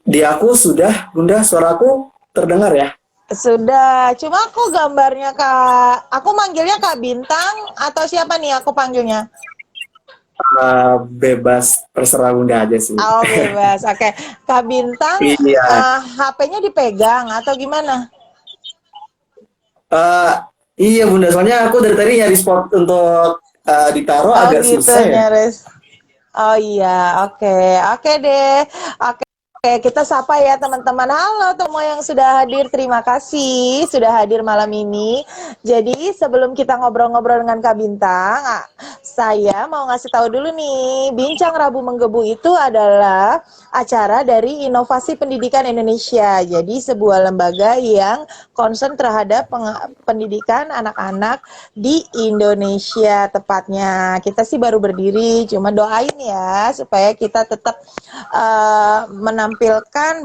Di aku sudah, Bunda, suaraku terdengar ya? Sudah, cuma aku gambarnya Kak, aku manggilnya Kak Bintang atau siapa nih aku panggilnya? Bebas, terserah Bunda aja sih. Oh bebas, oke. Kak Bintang, Iya, HP-nya dipegang atau gimana? eh, iya Bunda, soalnya aku dari tadi nyari spot untuk ditaruh Oh agak gitu susah ya. nyaris. Oh iya, oke. Oke deh. Oke, kita sapa ya teman-teman. Halo semua yang sudah hadir. Terima kasih sudah hadir malam ini. Jadi sebelum kita ngobrol-ngobrol dengan Kak Bintang, saya mau ngasih tahu dulu nih, Bincang Rabu Menggebu itu adalah acara dari Inovasi Pendidikan Indonesia. Jadi sebuah lembaga yang concern terhadap pendidikan anak-anak di Indonesia tepatnya. Kita sih baru berdiri, cuma doain ya supaya kita tetap menampilkan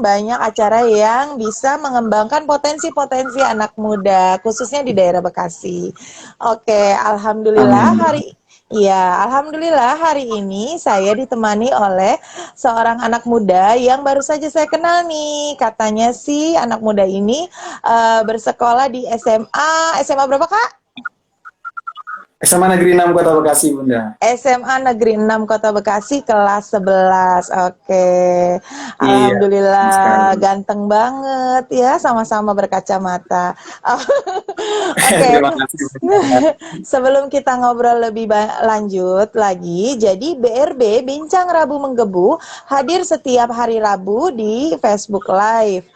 banyak acara yang bisa mengembangkan potensi-potensi anak muda, khususnya di daerah Bekasi. Oke, alhamdulillah Amin. Alhamdulillah hari ini saya ditemani oleh seorang anak muda yang baru saja saya kenal nih. Katanya sih anak muda ini bersekolah di SMA. SMA berapa Kak? SMA Negeri 6 Kota Bekasi, Bunda. SMA Negeri 6 Kota Bekasi kelas 11. Oke. Iya, Alhamdulillah sekali. ganteng banget ya, sama-sama berkacamata. Oke. Terima kasih, Bunda. Sebelum kita ngobrol lebih lanjut lagi, jadi BRB Bincang Rabu Menggebu hadir setiap hari Rabu di Facebook Live.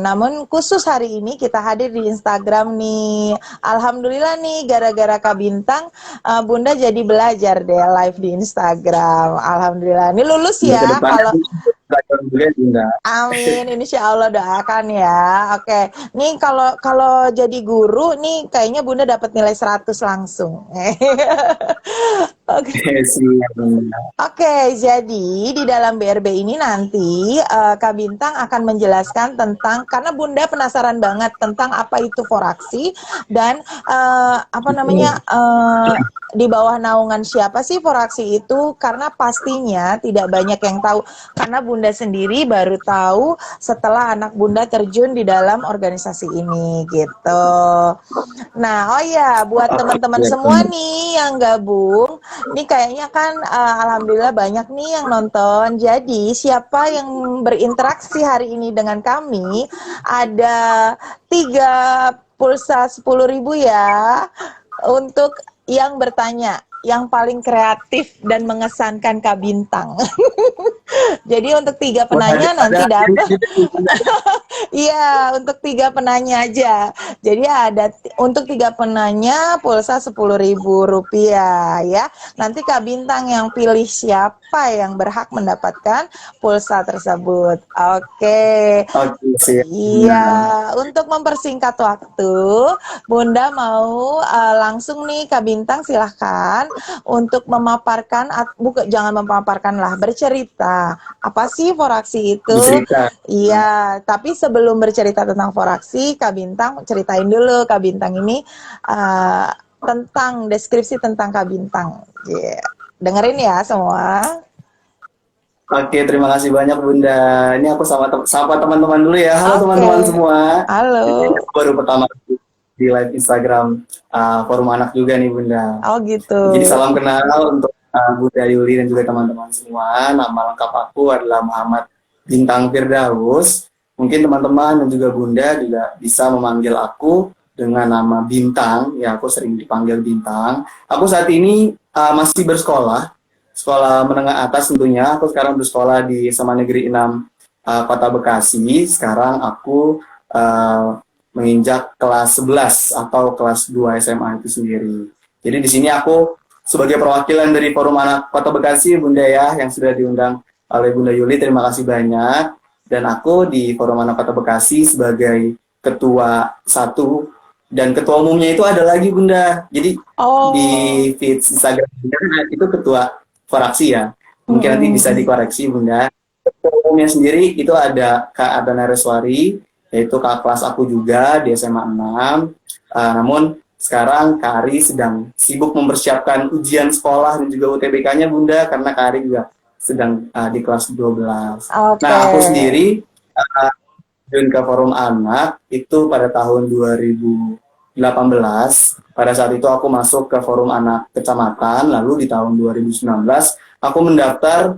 Namun khusus hari ini kita hadir di Instagram nih. Alhamdulillah nih gara-gara Kak Bintang, Bunda jadi belajar deh live di Instagram. Alhamdulillah. Ini lulus Untuk ya kedepannya kalau. belajar juga, Bunda. Amin, insya Allah doakan ya. Oke, nih kalau kalau jadi guru nih kayaknya Bunda dapat nilai 100 langsung. Oke. Siap, Bunda. Oke, jadi di dalam BRB ini nanti Kak Bintang akan menjelaskan tentang, karena Bunda penasaran banget tentang apa itu foraksi dan apa namanya, di bawah naungan siapa sih foraksi itu, karena pastinya tidak banyak yang tahu, karena Bunda sendiri baru tahu setelah anak Bunda terjun di dalam organisasi ini gitu. Nah, oh ya, buat Oke, teman-teman siap, semua Bunda. nih yang gabung, ini kayaknya kan alhamdulillah banyak nih yang nonton. Jadi siapa yang berinteraksi hari ini dengan kami, ada 3 pulsa 10.000 ya untuk yang bertanya, yang paling kreatif dan mengesankan Kak Bintang. Jadi untuk 3 penanya Ada nanti ini dapat. juga, Bunda. Iya, untuk 3 penanya aja. Jadi ada untuk 3 penanya pulsa 10.000 rupiah ya. Nanti Kak Bintang yang pilih siapa yang berhak mendapatkan pulsa tersebut. Oke. Oke, siap, Iya, Bunda. untuk mempersingkat waktu, Bunda mau langsung nih Kak Bintang silahkan untuk memaparkan, bukan jangan memaparkan lah, bercerita. Apa sih foraksi itu? Bercerita. Iya, tapi sebelum bercerita tentang foraksi, Kak Bintang ceritain dulu Kak Bintang ini uh, tentang deskripsi tentang Kak Bintang. Yeah. Dengerin ya semua. Oke, terima kasih banyak Bunda. Ini aku sapa teman-teman dulu ya. Halo Oke, teman-teman semua. Jadi halo. aku baru pertama kali di live Instagram Forum Anak juga nih Bunda. Oh gitu. Jadi salam kenal untuk Bunda Yuli dan juga teman-teman semua. Nama lengkap aku adalah Muhammad Bintang Firdaus. Mungkin teman-teman dan juga Bunda juga bisa memanggil aku dengan nama Bintang. Ya, aku sering dipanggil Bintang. Aku saat ini masih bersekolah, sekolah menengah atas tentunya. Aku sekarang bersekolah di SMA Negeri 6 Kota Bekasi. Sekarang aku menginjak kelas 11 atau kelas 2 SMA itu sendiri. Jadi di sini aku sebagai perwakilan dari Forum Anak Kota Bekasi, Bunda ya, yang sudah diundang oleh Bunda Yuli, terima kasih banyak. Dan aku di Forum Anak Kota Bekasi sebagai ketua satu, dan ketua umumnya itu ada lagi Bunda. Jadi di Oh. feed Instagram Bunda itu ketua fraksi ya. Mungkin nanti bisa Mm-mm. dikoreksi Bunda. Ketua umumnya sendiri itu ada Kak Adana Reswari, yaitu kakak kelas aku juga di SMA 6. Namun sekarang Kak Ari sedang sibuk mempersiapkan ujian sekolah dan juga UTBK-nya Bunda, karena Kak Ari juga sedang di kelas 12. Oke. Nah, aku sendiri join ke Forum Anak itu pada tahun 2018. Pada saat itu aku masuk ke Forum Anak Kecamatan, lalu di tahun 2019 aku mendaftar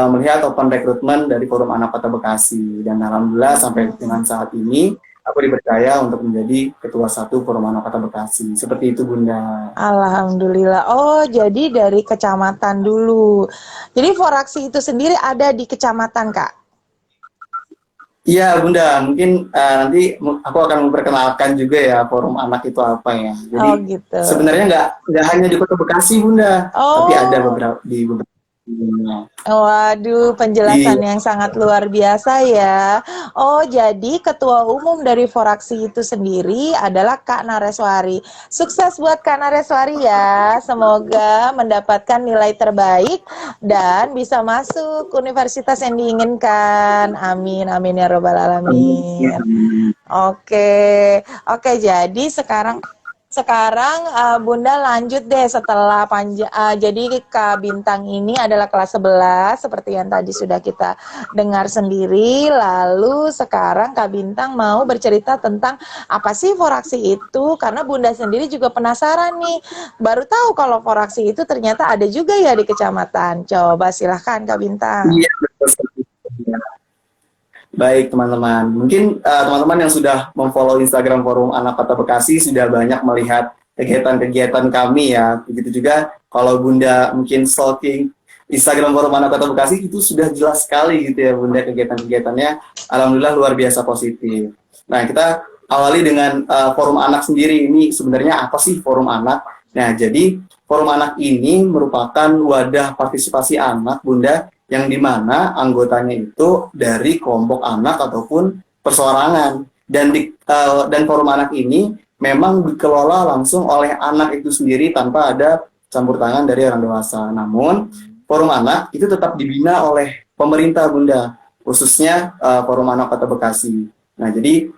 melihat open recruitment dari Forum Anak Kota Bekasi. Dan alhamdulillah sampai dengan saat ini aku dipercaya untuk menjadi Ketua 1 Forum Anak Kota Bekasi. Seperti itu, Bunda. Alhamdulillah. Oh, jadi dari kecamatan dulu. Jadi Foraksi itu sendiri ada di kecamatan, Kak? Iya, Bunda. Mungkin nanti aku akan memperkenalkan juga ya Forum Anak itu apa ya. Jadi Oh, gitu. sebenarnya nggak hanya di Kota Bekasi, Bunda, tapi ada Oh, beberapa. waduh, penjelasan Iya. yang sangat luar biasa ya. Oh, jadi ketua umum dari Foraksi itu sendiri adalah Kak Nareswari. Sukses buat Kak Nareswari ya. Semoga mendapatkan nilai terbaik dan bisa masuk universitas yang diinginkan. Amin, amin ya robbal alamin. Oke, oke. Jadi sekarang Bunda lanjut deh setelah jadi Kak Bintang ini adalah kelas 11 seperti yang tadi sudah kita dengar sendiri. Lalu sekarang Kak Bintang mau bercerita tentang apa sih Foraksi itu, karena Bunda sendiri juga penasaran nih. Baru tahu kalau Foraksi itu ternyata ada juga ya di kecamatan. Coba silahkan Kak Bintang. Iya, betul sekali. Baik, teman-teman. Mungkin teman-teman yang sudah memfollow Instagram Forum Anak Kota Bekasi sudah banyak melihat kegiatan-kegiatan kami ya. Begitu juga kalau Bunda mungkin stalking Instagram Forum Anak Kota Bekasi itu sudah jelas sekali gitu ya Bunda, kegiatan-kegiatannya. Alhamdulillah luar biasa positif. Nah, kita awali dengan Forum Anak sendiri. Ini sebenarnya apa sih Forum Anak? Nah, jadi Forum Anak ini merupakan wadah partisipasi anak, Bunda, yang dimana anggotanya itu dari kelompok anak ataupun perseorangan, dan Forum Anak ini memang dikelola langsung oleh anak itu sendiri tanpa ada campur tangan dari orang dewasa. Namun Forum Anak itu tetap dibina oleh pemerintah, Bunda, khususnya Forum Anak Kota Bekasi. Nah, jadi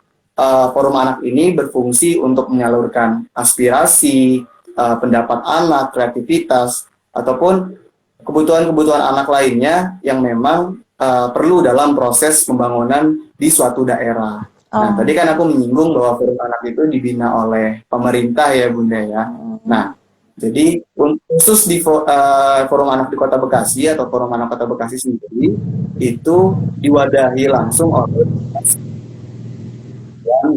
Forum Anak ini berfungsi untuk menyalurkan aspirasi, pendapat anak, kreativitas, ataupun kebutuhan-kebutuhan anak lainnya yang memang perlu dalam proses pembangunan di suatu daerah. Nah, tadi kan aku menyinggung bahwa Forum Anak itu dibina oleh pemerintah ya, Bunda ya. Nah, jadi khusus di Forum Anak di Kota Bekasi atau Forum Anak Kota Bekasi sendiri itu diwadahi langsung oleh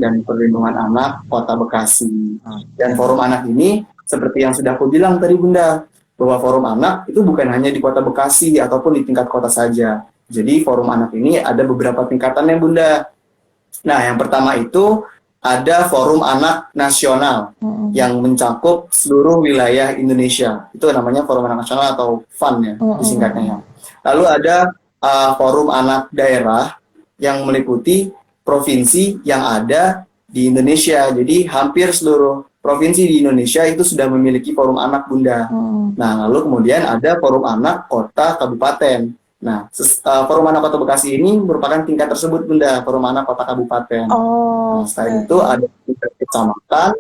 dan Perlindungan Anak Kota Bekasi. Dan Forum Anak ini seperti yang sudah aku bilang tadi, Bunda, bahwa Forum Anak itu bukan hanya di Kota Bekasi ataupun di tingkat kota saja. Jadi Forum Anak ini ada beberapa tingkatannya, Bunda. Nah, yang pertama itu ada Forum Anak Nasional yang mencakup seluruh wilayah Indonesia. Itu namanya Forum Anak Nasional atau FAN ya, disingkatnya. Lalu ada Forum Anak Daerah yang meliputi provinsi yang ada di Indonesia. Jadi hampir seluruh provinsi di Indonesia itu sudah memiliki Forum Anak, Bunda. Nah, lalu kemudian ada Forum Anak Kota Kabupaten. Nah, Forum Anak Kota Bekasi ini merupakan tingkat tersebut, Bunda, Forum Anak Kota Kabupaten. Nah, selain itu ada di tingkat kecamatan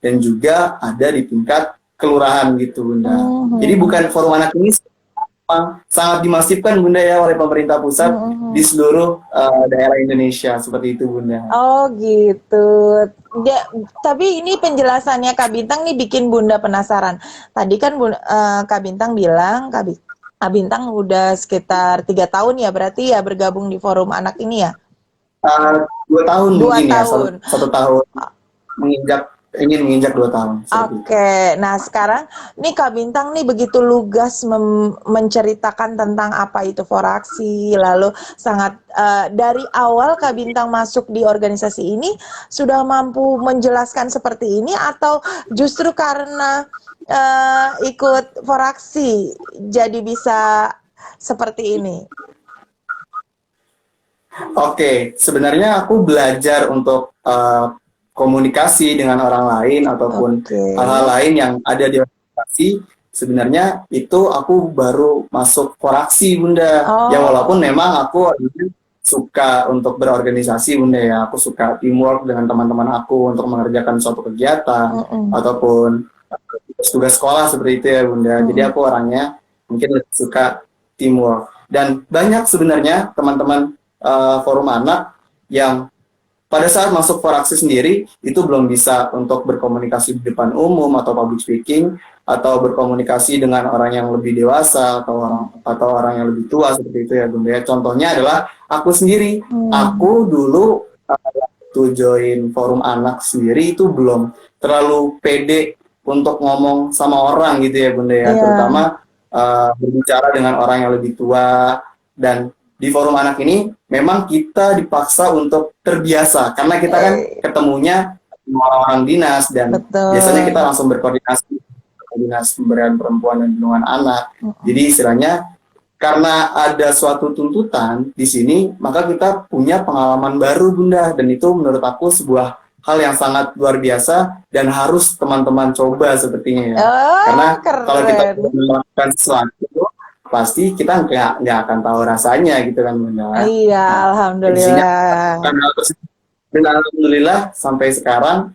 dan juga ada di tingkat kelurahan gitu, Bunda. Jadi bukan Forum Anak ini sangat dimasifkan, Bunda, ya, oleh pemerintah pusat di seluruh daerah Indonesia, seperti itu, Bunda. Oh gitu. Tapi ini penjelasannya Kak Bintang nih bikin Bunda penasaran. Tadi kan Kak Bintang bilang Kak Bintang udah sekitar 3 tahun ya berarti ya bergabung di Forum Anak ini ya? 2 tahun 2 mungkin tahun. ya, 1 tahun ingin menginjak 2 tahun. Oke, nah sekarang nih Kak Bintang nih begitu lugas menceritakan tentang apa itu Foraksi, lalu sangat dari awal Kak Bintang masuk di organisasi ini sudah mampu menjelaskan seperti ini atau justru karena ikut Foraksi jadi bisa seperti ini? Oke, sebenarnya aku belajar untuk komunikasi dengan orang lain ataupun hal-hal lain yang ada di organisasi. Sebenarnya itu aku baru masuk Foraksi, Bunda. Ya walaupun memang aku suka untuk berorganisasi, Bunda, ya. Aku suka teamwork dengan teman-teman aku untuk mengerjakan suatu kegiatan ataupun tugas sekolah seperti itu ya, Bunda. Jadi aku orangnya mungkin lebih suka teamwork. Dan banyak sebenarnya teman-teman forum anak yang pada saat masuk foraksi sendiri itu belum bisa untuk berkomunikasi di depan umum atau public speaking atau berkomunikasi dengan orang yang lebih dewasa atau orang yang lebih tua seperti itu ya Bunda ya. Contohnya adalah aku sendiri. Aku dulu waktu join forum anak sendiri itu belum terlalu pede untuk ngomong sama orang gitu ya Bunda ya. Terutama berbicara dengan orang yang lebih tua. Dan di forum anak ini memang kita dipaksa untuk terbiasa karena kita kan ketemunya sama orang-orang dinas dan biasanya kita langsung berkoordinasi dengan dinas pemberdayaan perempuan dan perlindungan anak. Jadi istilahnya karena ada suatu tuntutan di sini, maka kita punya pengalaman baru Bunda, dan itu menurut aku sebuah hal yang sangat luar biasa dan harus teman-teman coba sepertinya ya. Karena kalau kita melakukan sesuatu pasti kita nggak akan tahu rasanya gitu kan Bunda. Iya, alhamdulillah. Dan alhamdulillah sampai sekarang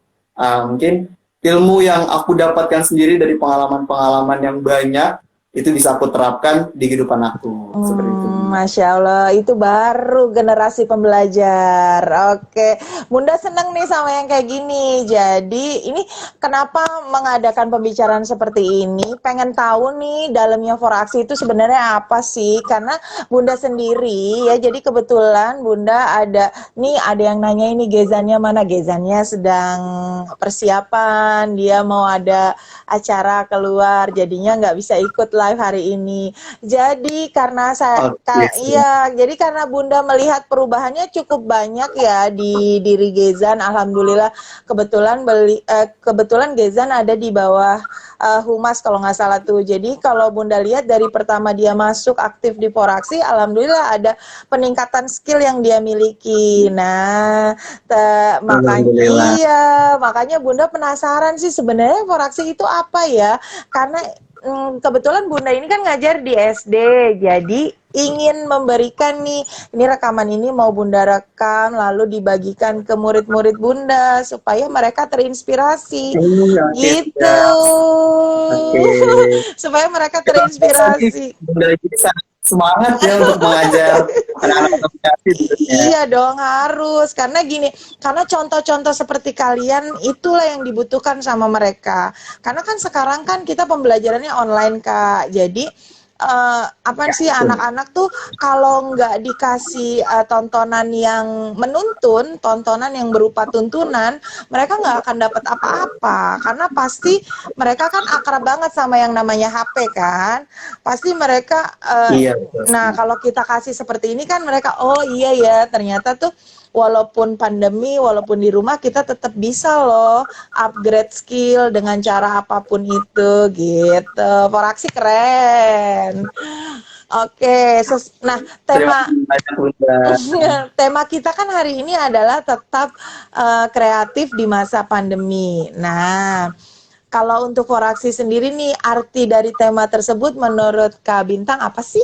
mungkin ilmu yang aku dapatkan sendiri dari pengalaman-pengalaman yang banyak itu bisa aku terapkan di kehidupan aku seperti itu. Masya Allah, itu baru generasi pembelajar. Oke, Bunda seneng nih sama yang kayak gini. Jadi ini kenapa mengadakan pembicaraan seperti ini? Pengen tahu nih dalamnya foraksi itu sebenarnya apa sih? Karena Bunda sendiri ya, jadi kebetulan Bunda ada yang nanya ini Gezannya mana? Gezannya sedang persiapan, dia mau ada acara keluar, jadinya nggak bisa ikut live hari ini. Jadi karena jadi karena Bunda melihat perubahannya cukup banyak ya di diri Gezan. Alhamdulillah kebetulan Gezan ada di bawah Humas kalau nggak salah tuh. Jadi kalau Bunda lihat dari pertama dia masuk aktif di foraksi, alhamdulillah ada peningkatan skill yang dia miliki. Nah, makanya Bunda penasaran sih sebenarnya foraksi itu apa ya? Karena kebetulan Bunda ini kan ngajar di SD, jadi ingin memberikan ini rekaman ini mau Bunda rekam lalu dibagikan ke murid-murid Bunda supaya mereka terinspirasi gitu. Supaya mereka terinspirasi. Bunda bisa semangat ya untuk mengajar anak-anak komunikasi. Iya dong, harus. Karena gini, karena contoh-contoh seperti kalian itulah yang dibutuhkan sama mereka. Karena kan sekarang kan kita pembelajarannya online Kak. Jadi anak-anak tuh kalau nggak dikasih tontonan yang menuntun, tontonan yang berupa tuntunan, mereka nggak akan dapat apa-apa. Karena pasti mereka kan akrab banget sama yang namanya HP kan. Pasti mereka, nah kalau kita kasih seperti ini kan mereka, oh iya ya ternyata tuh walaupun pandemi, walaupun di rumah kita tetap bisa loh upgrade skill dengan cara apapun itu gitu. Foraksi keren. Oke, nah tema kita kan hari ini adalah tetap kreatif di masa pandemi. Nah, kalau untuk foraksi sendiri nih arti dari tema tersebut menurut Kak Bintang apa sih?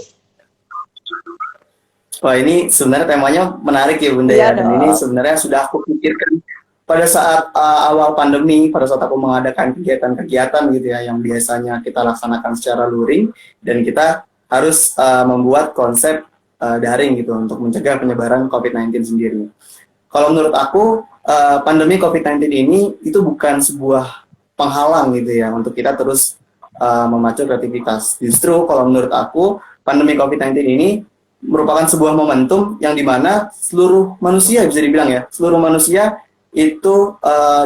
Wah, ini sebenarnya temanya menarik ya Bunda ya, dan ini sebenarnya sudah aku pikirkan pada saat awal pandemi, pada saat aku mengadakan kegiatan-kegiatan gitu ya, yang biasanya kita laksanakan secara luring, dan kita harus membuat konsep daring gitu untuk mencegah penyebaran COVID-19 sendiri. Kalau menurut aku, pandemi COVID-19 ini itu bukan sebuah penghalang gitu ya, untuk kita terus memacu kreativitas. Justru kalau menurut aku, pandemi COVID-19 ini merupakan sebuah momentum yang dimana seluruh manusia, bisa dibilang ya, seluruh manusia itu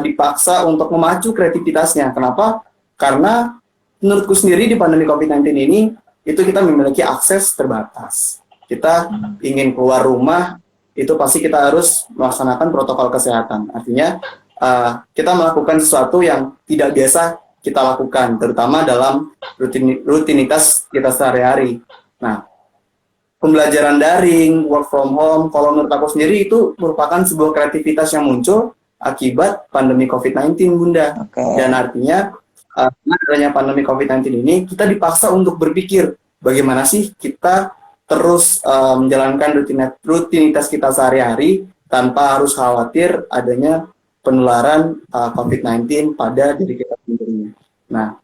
dipaksa untuk memacu kreativitasnya. Kenapa? Karena menurutku sendiri di pandemi COVID-19 ini, itu kita memiliki akses terbatas. Kita ingin keluar rumah, itu pasti kita harus melaksanakan protokol kesehatan. Artinya, kita melakukan sesuatu yang tidak biasa kita lakukan, terutama dalam rutinitas kita sehari-hari. Nah, pembelajaran daring, work from home, kalau menurut aku sendiri itu merupakan sebuah kreativitas yang muncul akibat pandemi COVID-19, Bunda. Dan artinya, adanya pandemi COVID-19 ini, kita dipaksa untuk berpikir, bagaimana sih kita terus menjalankan rutinitas kita sehari-hari, tanpa harus khawatir adanya penularan COVID-19 pada diri kita sendiri. Nah,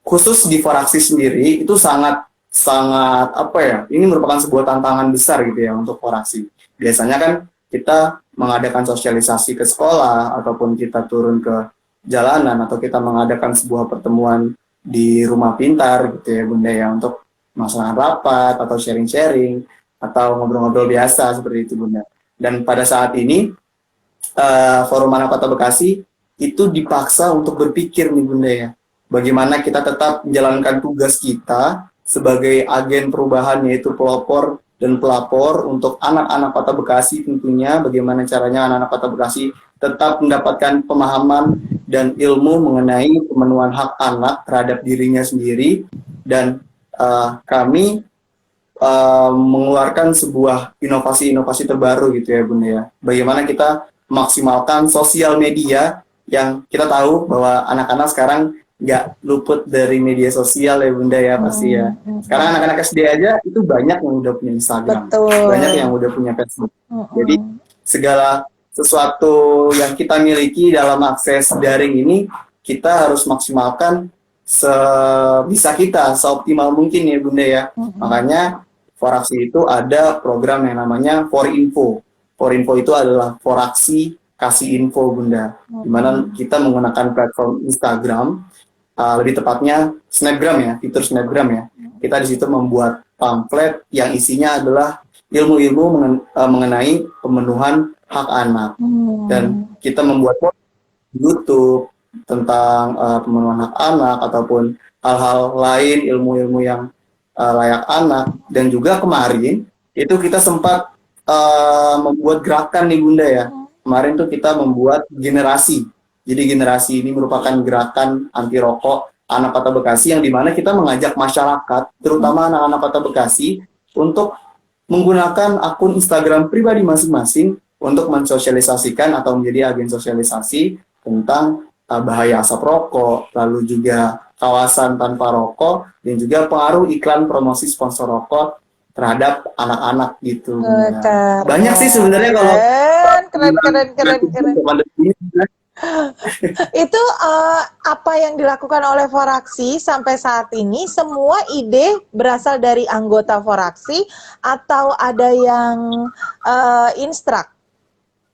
khusus di foraksi sendiri, itu sangat sangat apa ya, ini merupakan sebuah tantangan besar gitu ya untuk Foraksi. Biasanya kan kita mengadakan sosialisasi ke sekolah ataupun kita turun ke jalanan atau kita mengadakan sebuah pertemuan di rumah pintar gitu ya Bunda ya untuk melaksanakan rapat atau sharing-sharing atau ngobrol-ngobrol biasa seperti itu Bunda. Dan pada saat ini Forum Anak Kota Bekasi itu dipaksa untuk berpikir nih Bunda ya, bagaimana kita tetap menjalankan tugas kita sebagai agen perubahan yaitu pelopor dan pelapor untuk anak-anak Kota Bekasi tentunya, bagaimana caranya anak-anak Kota Bekasi tetap mendapatkan pemahaman dan ilmu mengenai pemenuhan hak anak terhadap dirinya sendiri, dan kami mengeluarkan sebuah inovasi-inovasi terbaru gitu ya Bunda ya. Bagaimana kita maksimalkan sosial media yang kita tahu bahwa anak-anak sekarang nggak luput dari media sosial ya Bunda ya pasti ya. Sekarang anak-anak SD aja itu banyak yang udah punya Instagram, Betul. banyak yang udah punya Facebook. Jadi segala sesuatu yang kita miliki dalam akses daring ini kita harus maksimalkan sebisa kita, seoptimal mungkin ya Bunda ya. Makanya Foraksi itu ada program yang namanya Forinfo. Forinfo itu adalah Foraksi kasih info Bunda, di mana kita menggunakan platform Instagram, lebih tepatnya Snapgram ya, fitur Snapgram ya. Kita di situ membuat pamflet yang isinya adalah ilmu-ilmu mengenai pemenuhan hak anak, dan kita membuat YouTube tentang pemenuhan hak anak ataupun hal-hal lain, ilmu-ilmu yang layak anak. Dan juga kemarin itu kita sempat membuat gerakan nih Bunda ya. Kemarin tuh kita membuat generasi. Jadi generasi ini merupakan gerakan anti rokok anak Kota Bekasi yang dimana kita mengajak masyarakat, terutama anak-anak Kota Bekasi, untuk menggunakan akun Instagram pribadi masing-masing untuk mensosialisasikan atau menjadi agen sosialisasi tentang bahaya asap rokok, lalu juga kawasan tanpa rokok, dan juga pengaruh iklan promosi sponsor rokok terhadap anak-anak gitu. Keren. Banyak sih sebenarnya kalau keren. Itu apa yang dilakukan oleh Foraksi sampai saat ini, semua ide berasal dari anggota Foraksi atau ada yang instruct?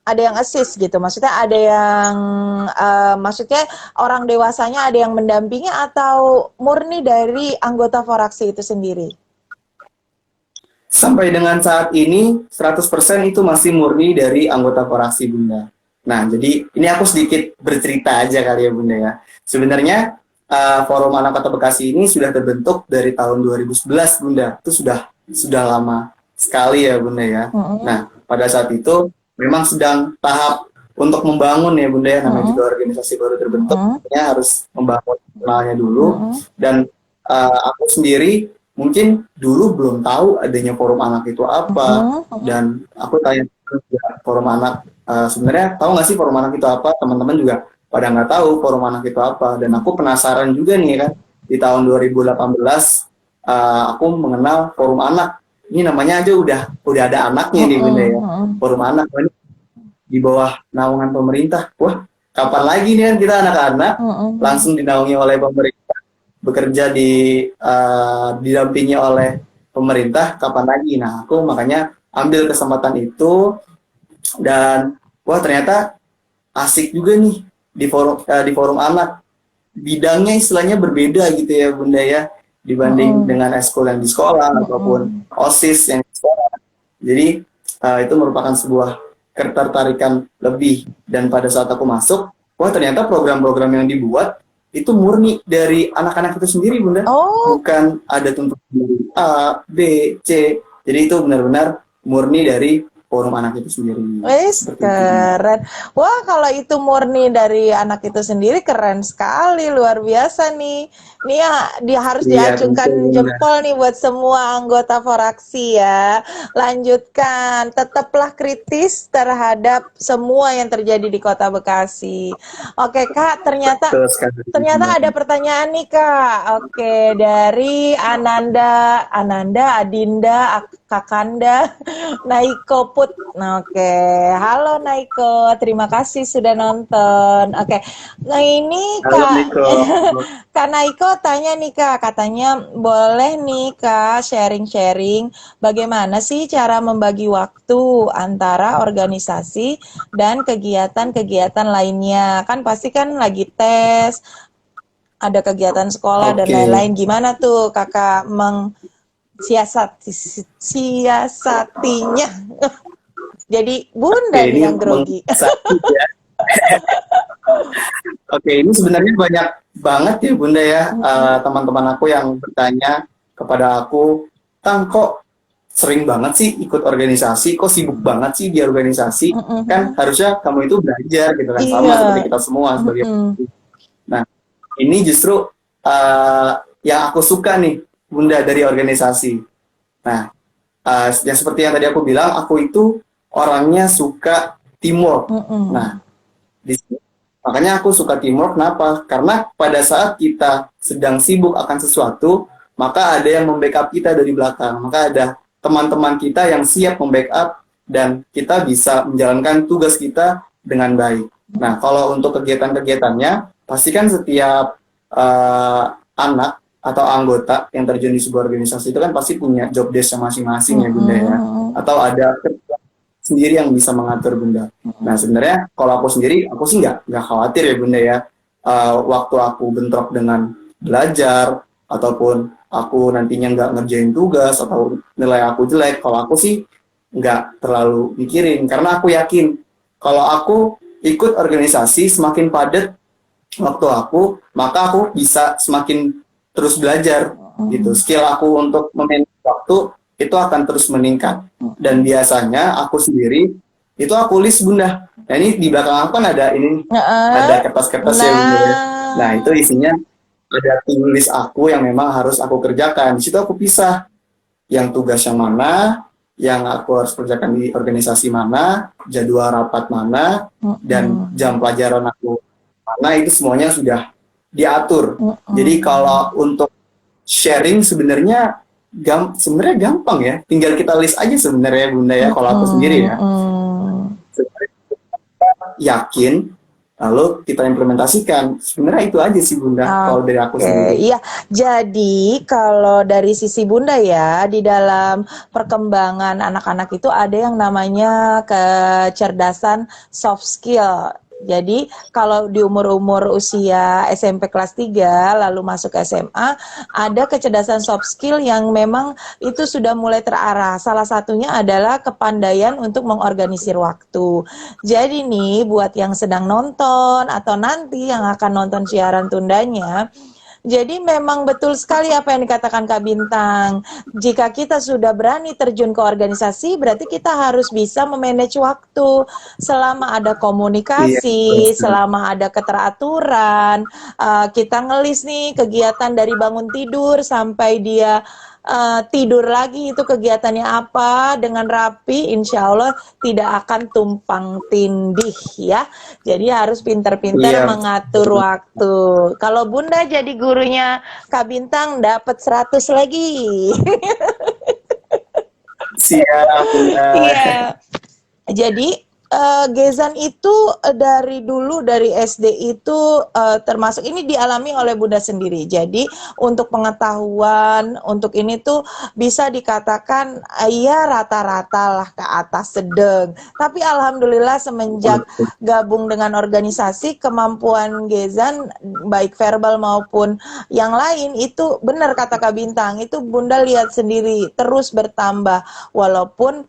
Ada yang assist gitu, maksudnya ada yang maksudnya orang dewasanya ada yang mendampingi atau murni dari anggota Foraksi itu sendiri? Sampai dengan saat ini 100% itu masih murni dari anggota Foraksi Bunda. Nah, jadi ini aku sedikit bercerita aja kali ya Bunda ya. Sebenarnya Forum Anak Kota Bekasi ini sudah terbentuk dari tahun 2011 Bunda. Itu sudah lama sekali ya Bunda ya. Nah, pada saat itu memang sedang tahap untuk membangun ya Bunda ya, namanya juga organisasi baru terbentuk, ya harus membangun kenalnya dulu. Dan aku sendiri mungkin dulu belum tahu adanya forum anak itu apa, dan aku tanya forum anak, sebenarnya tahu nggak sih forum anak itu apa? Teman-teman juga pada nggak tahu forum anak itu apa, dan aku penasaran juga nih kan, di tahun 2018 aku mengenal forum anak. Ini namanya aja udah ada anaknya nih Bunda ya. Forum anak di bawah naungan pemerintah. Wah, kapan lagi nih kan kita anak-anak langsung dinaungi oleh pemerintah, bekerja didampingi oleh pemerintah, kapan lagi? Nah, aku makanya ambil kesempatan itu, dan wah ternyata asik juga nih di forum anak. Bidangnya istilahnya berbeda gitu ya Bunda ya, dibanding dengan eskul yang di sekolah ataupun OSIS yang di sekolah. Jadi itu merupakan sebuah ketertarikan lebih. Dan pada saat aku masuk, wah ternyata program-program yang dibuat itu murni dari anak-anak itu sendiri Bunda. Bukan ada tuntutan dari A, B, C. Jadi itu benar-benar murni dari forum anak itu sendiri. Wes, keren. Wah, kalau itu murni dari anak itu sendiri, keren sekali, luar biasa nih. Nih ya, dia harus diacungkan jempol nih buat semua anggota Foraksi ya. Lanjutkan, tetaplah kritis terhadap semua yang terjadi di Kota Bekasi. Oke Kak, ternyata ada pertanyaan nih Kak. Oke, dari Ananda, Adinda, Kakanda, Naiko Put. Oke, halo Naiko, terima kasih sudah nonton. Oke, nah ini Kak Naiko tanya nih Kak, katanya boleh nih Kak sharing-sharing bagaimana sih cara membagi waktu antara organisasi dan kegiatan-kegiatan lainnya. Kan pasti kan lagi tes, ada kegiatan sekolah dan Oke. lain-lain. Gimana tuh Kakak siasatinya? Jadi Oke, Bunda nih ini yang grogi. mengasah ya. Oke, ini sebenarnya banyak banget ya Bunda ya, teman-teman aku yang bertanya kepada aku, Tang kok sering banget sih ikut organisasi, kok sibuk banget sih di organisasi, kan harusnya kamu itu belajar gitu kan, sama Iya. seperti kita semua sebagai. Nah, ini justru uh, yang aku suka nih Bunda dari organisasi. Nah, yang seperti yang tadi aku bilang, aku itu orangnya suka teamwork. Nah, di sini makanya aku suka teamwork. Kenapa? Karena pada saat kita sedang sibuk akan sesuatu, maka ada yang membackup kita dari belakang. Maka ada teman-teman kita yang siap membackup dan kita bisa menjalankan tugas kita dengan baik. Nah, kalau untuk kegiatan-kegiatannya, pastikan setiap anak atau anggota yang terjun di sebuah organisasi itu kan pasti punya job desk masing-masing ya Bunda ya. Atau ada sendiri yang bisa mengatur Bunda. Nah sebenarnya kalau aku sendiri, aku sih nggak khawatir ya Bunda ya. Waktu aku bentrok dengan belajar ataupun aku nantinya nggak ngerjain tugas atau nilai aku jelek, kalau aku sih nggak terlalu mikirin karena aku yakin kalau aku ikut organisasi semakin padat waktu aku, maka aku bisa semakin terus belajar gitu. Skill aku untuk memanage waktu itu akan terus meningkat. Dan biasanya aku sendiri itu aku list Bunda. Nah ini di belakang aku kan ada ini, ada kertas-kertas ya Bunda. Nah itu isinya ada tulis aku yang memang harus aku kerjakan. Di situ aku pisah yang tugas yang mana, yang aku harus kerjakan di organisasi mana, jadwal rapat mana, dan jam pelajaran aku mana, itu semuanya sudah diatur. Jadi kalau untuk sharing sebenarnya sebenarnya gampang ya, tinggal kita list aja sebenarnya Bunda ya. Kalau aku sendiri ya, sebenarnya yakin lalu kita implementasikan. Sebenarnya itu aja sih Bunda kalau dari aku sendiri. Iya, jadi kalau dari sisi Bunda ya, di dalam perkembangan anak-anak itu ada yang namanya kecerdasan soft skill. Jadi kalau di umur-umur usia SMP kelas 3 lalu masuk ke SMA, ada kecerdasan soft skill yang memang itu sudah mulai terarah. Salah satunya adalah kepandaian untuk mengorganisir waktu. Jadi nih buat yang sedang nonton atau nanti yang akan nonton siaran tundanya, jadi memang betul sekali apa yang dikatakan Kak Bintang. Jika kita sudah berani terjun ke organisasi, berarti kita harus bisa memanage waktu. Selama ada komunikasi, selama ada keteraturan, kita ngelis nih kegiatan dari bangun tidur sampai dia tidur lagi, itu kegiatannya apa dengan rapi, insya Allah tidak akan tumpang tindih ya. Jadi harus pintar-pintar mengatur waktu. Kalau Bunda jadi gurunya Kak Bintang dapat 100 lagi. Siap Bunda. Iya. Jadi Gezan itu dari dulu dari SD itu termasuk ini dialami oleh Bunda sendiri. Jadi untuk pengetahuan untuk ini tuh bisa dikatakan ya rata-rata lah ke atas sedang. Tapi alhamdulillah semenjak gabung dengan organisasi, kemampuan Gezan baik verbal maupun yang lain itu benar kata Kak Bintang, itu Bunda lihat sendiri terus bertambah walaupun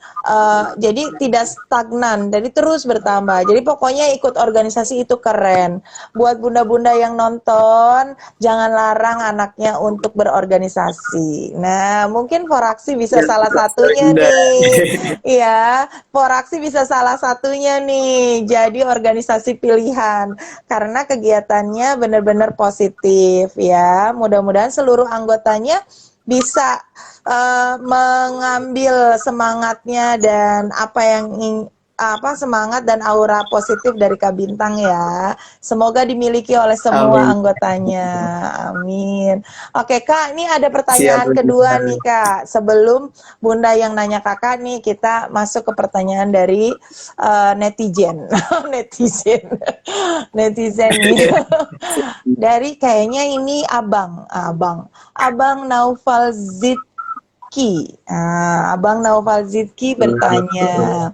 jadi tidak stagnan, jadi terus bertambah. Jadi pokoknya ikut organisasi itu keren. Buat bunda-bunda yang nonton, jangan larang anaknya untuk berorganisasi. Nah, mungkin Foraksi bisa salah satunya nih. Iya, Foraksi bisa salah satunya nih. Jadi organisasi pilihan karena kegiatannya benar-benar positif ya. Mudah-mudahan seluruh anggotanya bisa mengambil semangatnya dan apa yang semangat dan aura positif dari Kak Bintang ya. Semoga dimiliki oleh semua Amin. anggotanya. Amin. Oke Kak, ini ada Siap, pertanyaan kedua nih Bunda. Kak. Sebelum Bunda yang nanya Kakak nih, kita masuk ke pertanyaan dari netizen. Netizen. Netizen nih. Dari kayaknya ini Abang Naufal Zidki. Abang Naufal Zidki bertanya,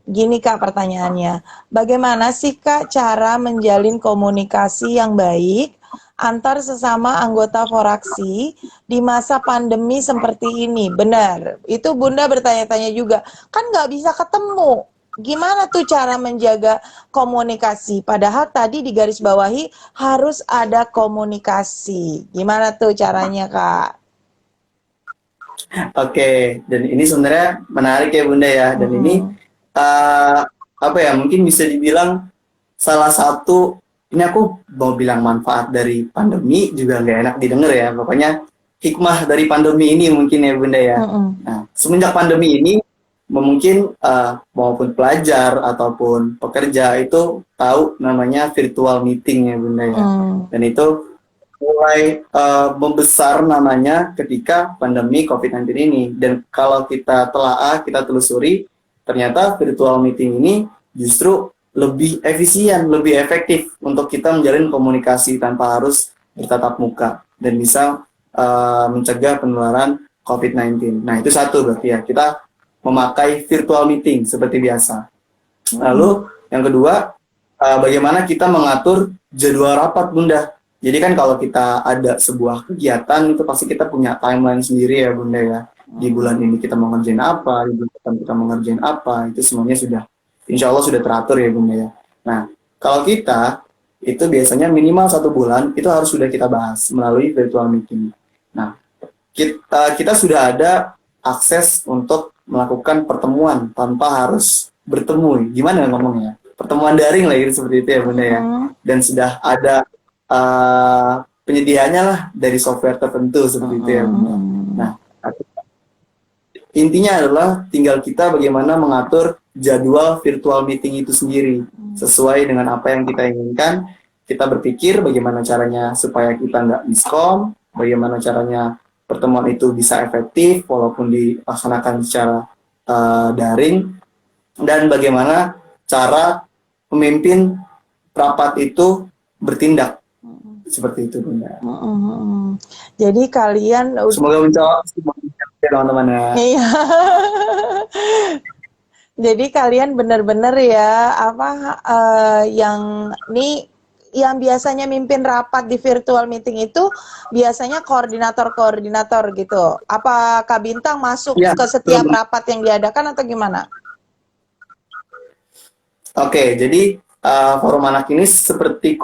gini Kak pertanyaannya, bagaimana sih Kak cara menjalin komunikasi yang baik antar sesama anggota Foraksi di masa pandemi seperti ini? Benar, itu Bunda bertanya-tanya juga, kan nggak bisa ketemu. Gimana tuh cara menjaga komunikasi? Padahal tadi di garis bawahi harus ada komunikasi. Gimana tuh caranya Kak? Oke, dan ini sebenarnya menarik ya Bunda ya. Dan ini Mm-mm. eh, apa ya? Mungkin bisa dibilang salah satu, ini aku mau bilang manfaat dari pandemi juga nggak enak didengar ya. Pokoknya hikmah dari pandemi ini mungkin ya Bunda ya. Mm-mm. Nah, semenjak pandemi ini mungkin maupun pelajar ataupun pekerja itu tahu namanya virtual meeting ya Bunda ya. Mm. Dan itu mulai membesar namanya ketika pandemi COVID-19 ini. Dan kalau kita telaah, kita telusuri, ternyata virtual meeting ini justru lebih efisien, lebih efektif untuk kita menjalin komunikasi tanpa harus bertatap muka dan bisa mencegah penularan COVID-19. Nah, itu satu berarti ya, kita memakai virtual meeting seperti biasa. Lalu yang kedua, bagaimana kita mengatur jadwal rapat Bunda. Jadi kan kalau kita ada sebuah kegiatan itu pasti kita punya timeline sendiri ya Bunda ya. Di bulan ini kita mau ngerjain apa, di bulan depan kita mau ngerjain apa, itu semuanya sudah, insya Allah sudah teratur ya Bunda ya. Nah, kalau kita itu biasanya minimal 1 bulan itu harus sudah kita bahas melalui virtual meeting. Nah, kita sudah ada akses untuk melakukan pertemuan tanpa harus bertemu. Gimana ngomongnya? Pertemuan daring lah gitu, seperti itu ya Bunda ya. Dan sudah ada penyediaannya lah dari software tertentu seperti itu ya Bunda. Nah, intinya adalah tinggal kita bagaimana mengatur jadwal virtual meeting itu sendiri sesuai dengan apa yang kita inginkan. Kita berpikir bagaimana caranya supaya kita nggak miskom, bagaimana caranya pertemuan itu bisa efektif walaupun dilaksanakan secara daring, dan bagaimana cara pemimpin rapat itu bertindak seperti itu Bunda. Jadi kalian Semoga menjawab teman-teman ya. Iya. Jadi kalian benar-benar ya yang biasanya mimpin rapat di virtual meeting itu biasanya koordinator-koordinator gitu. Apa Kak Bintang masuk Ya, ke setiap rapat yang diadakan atau gimana? Oke, jadi forum anak ini seperti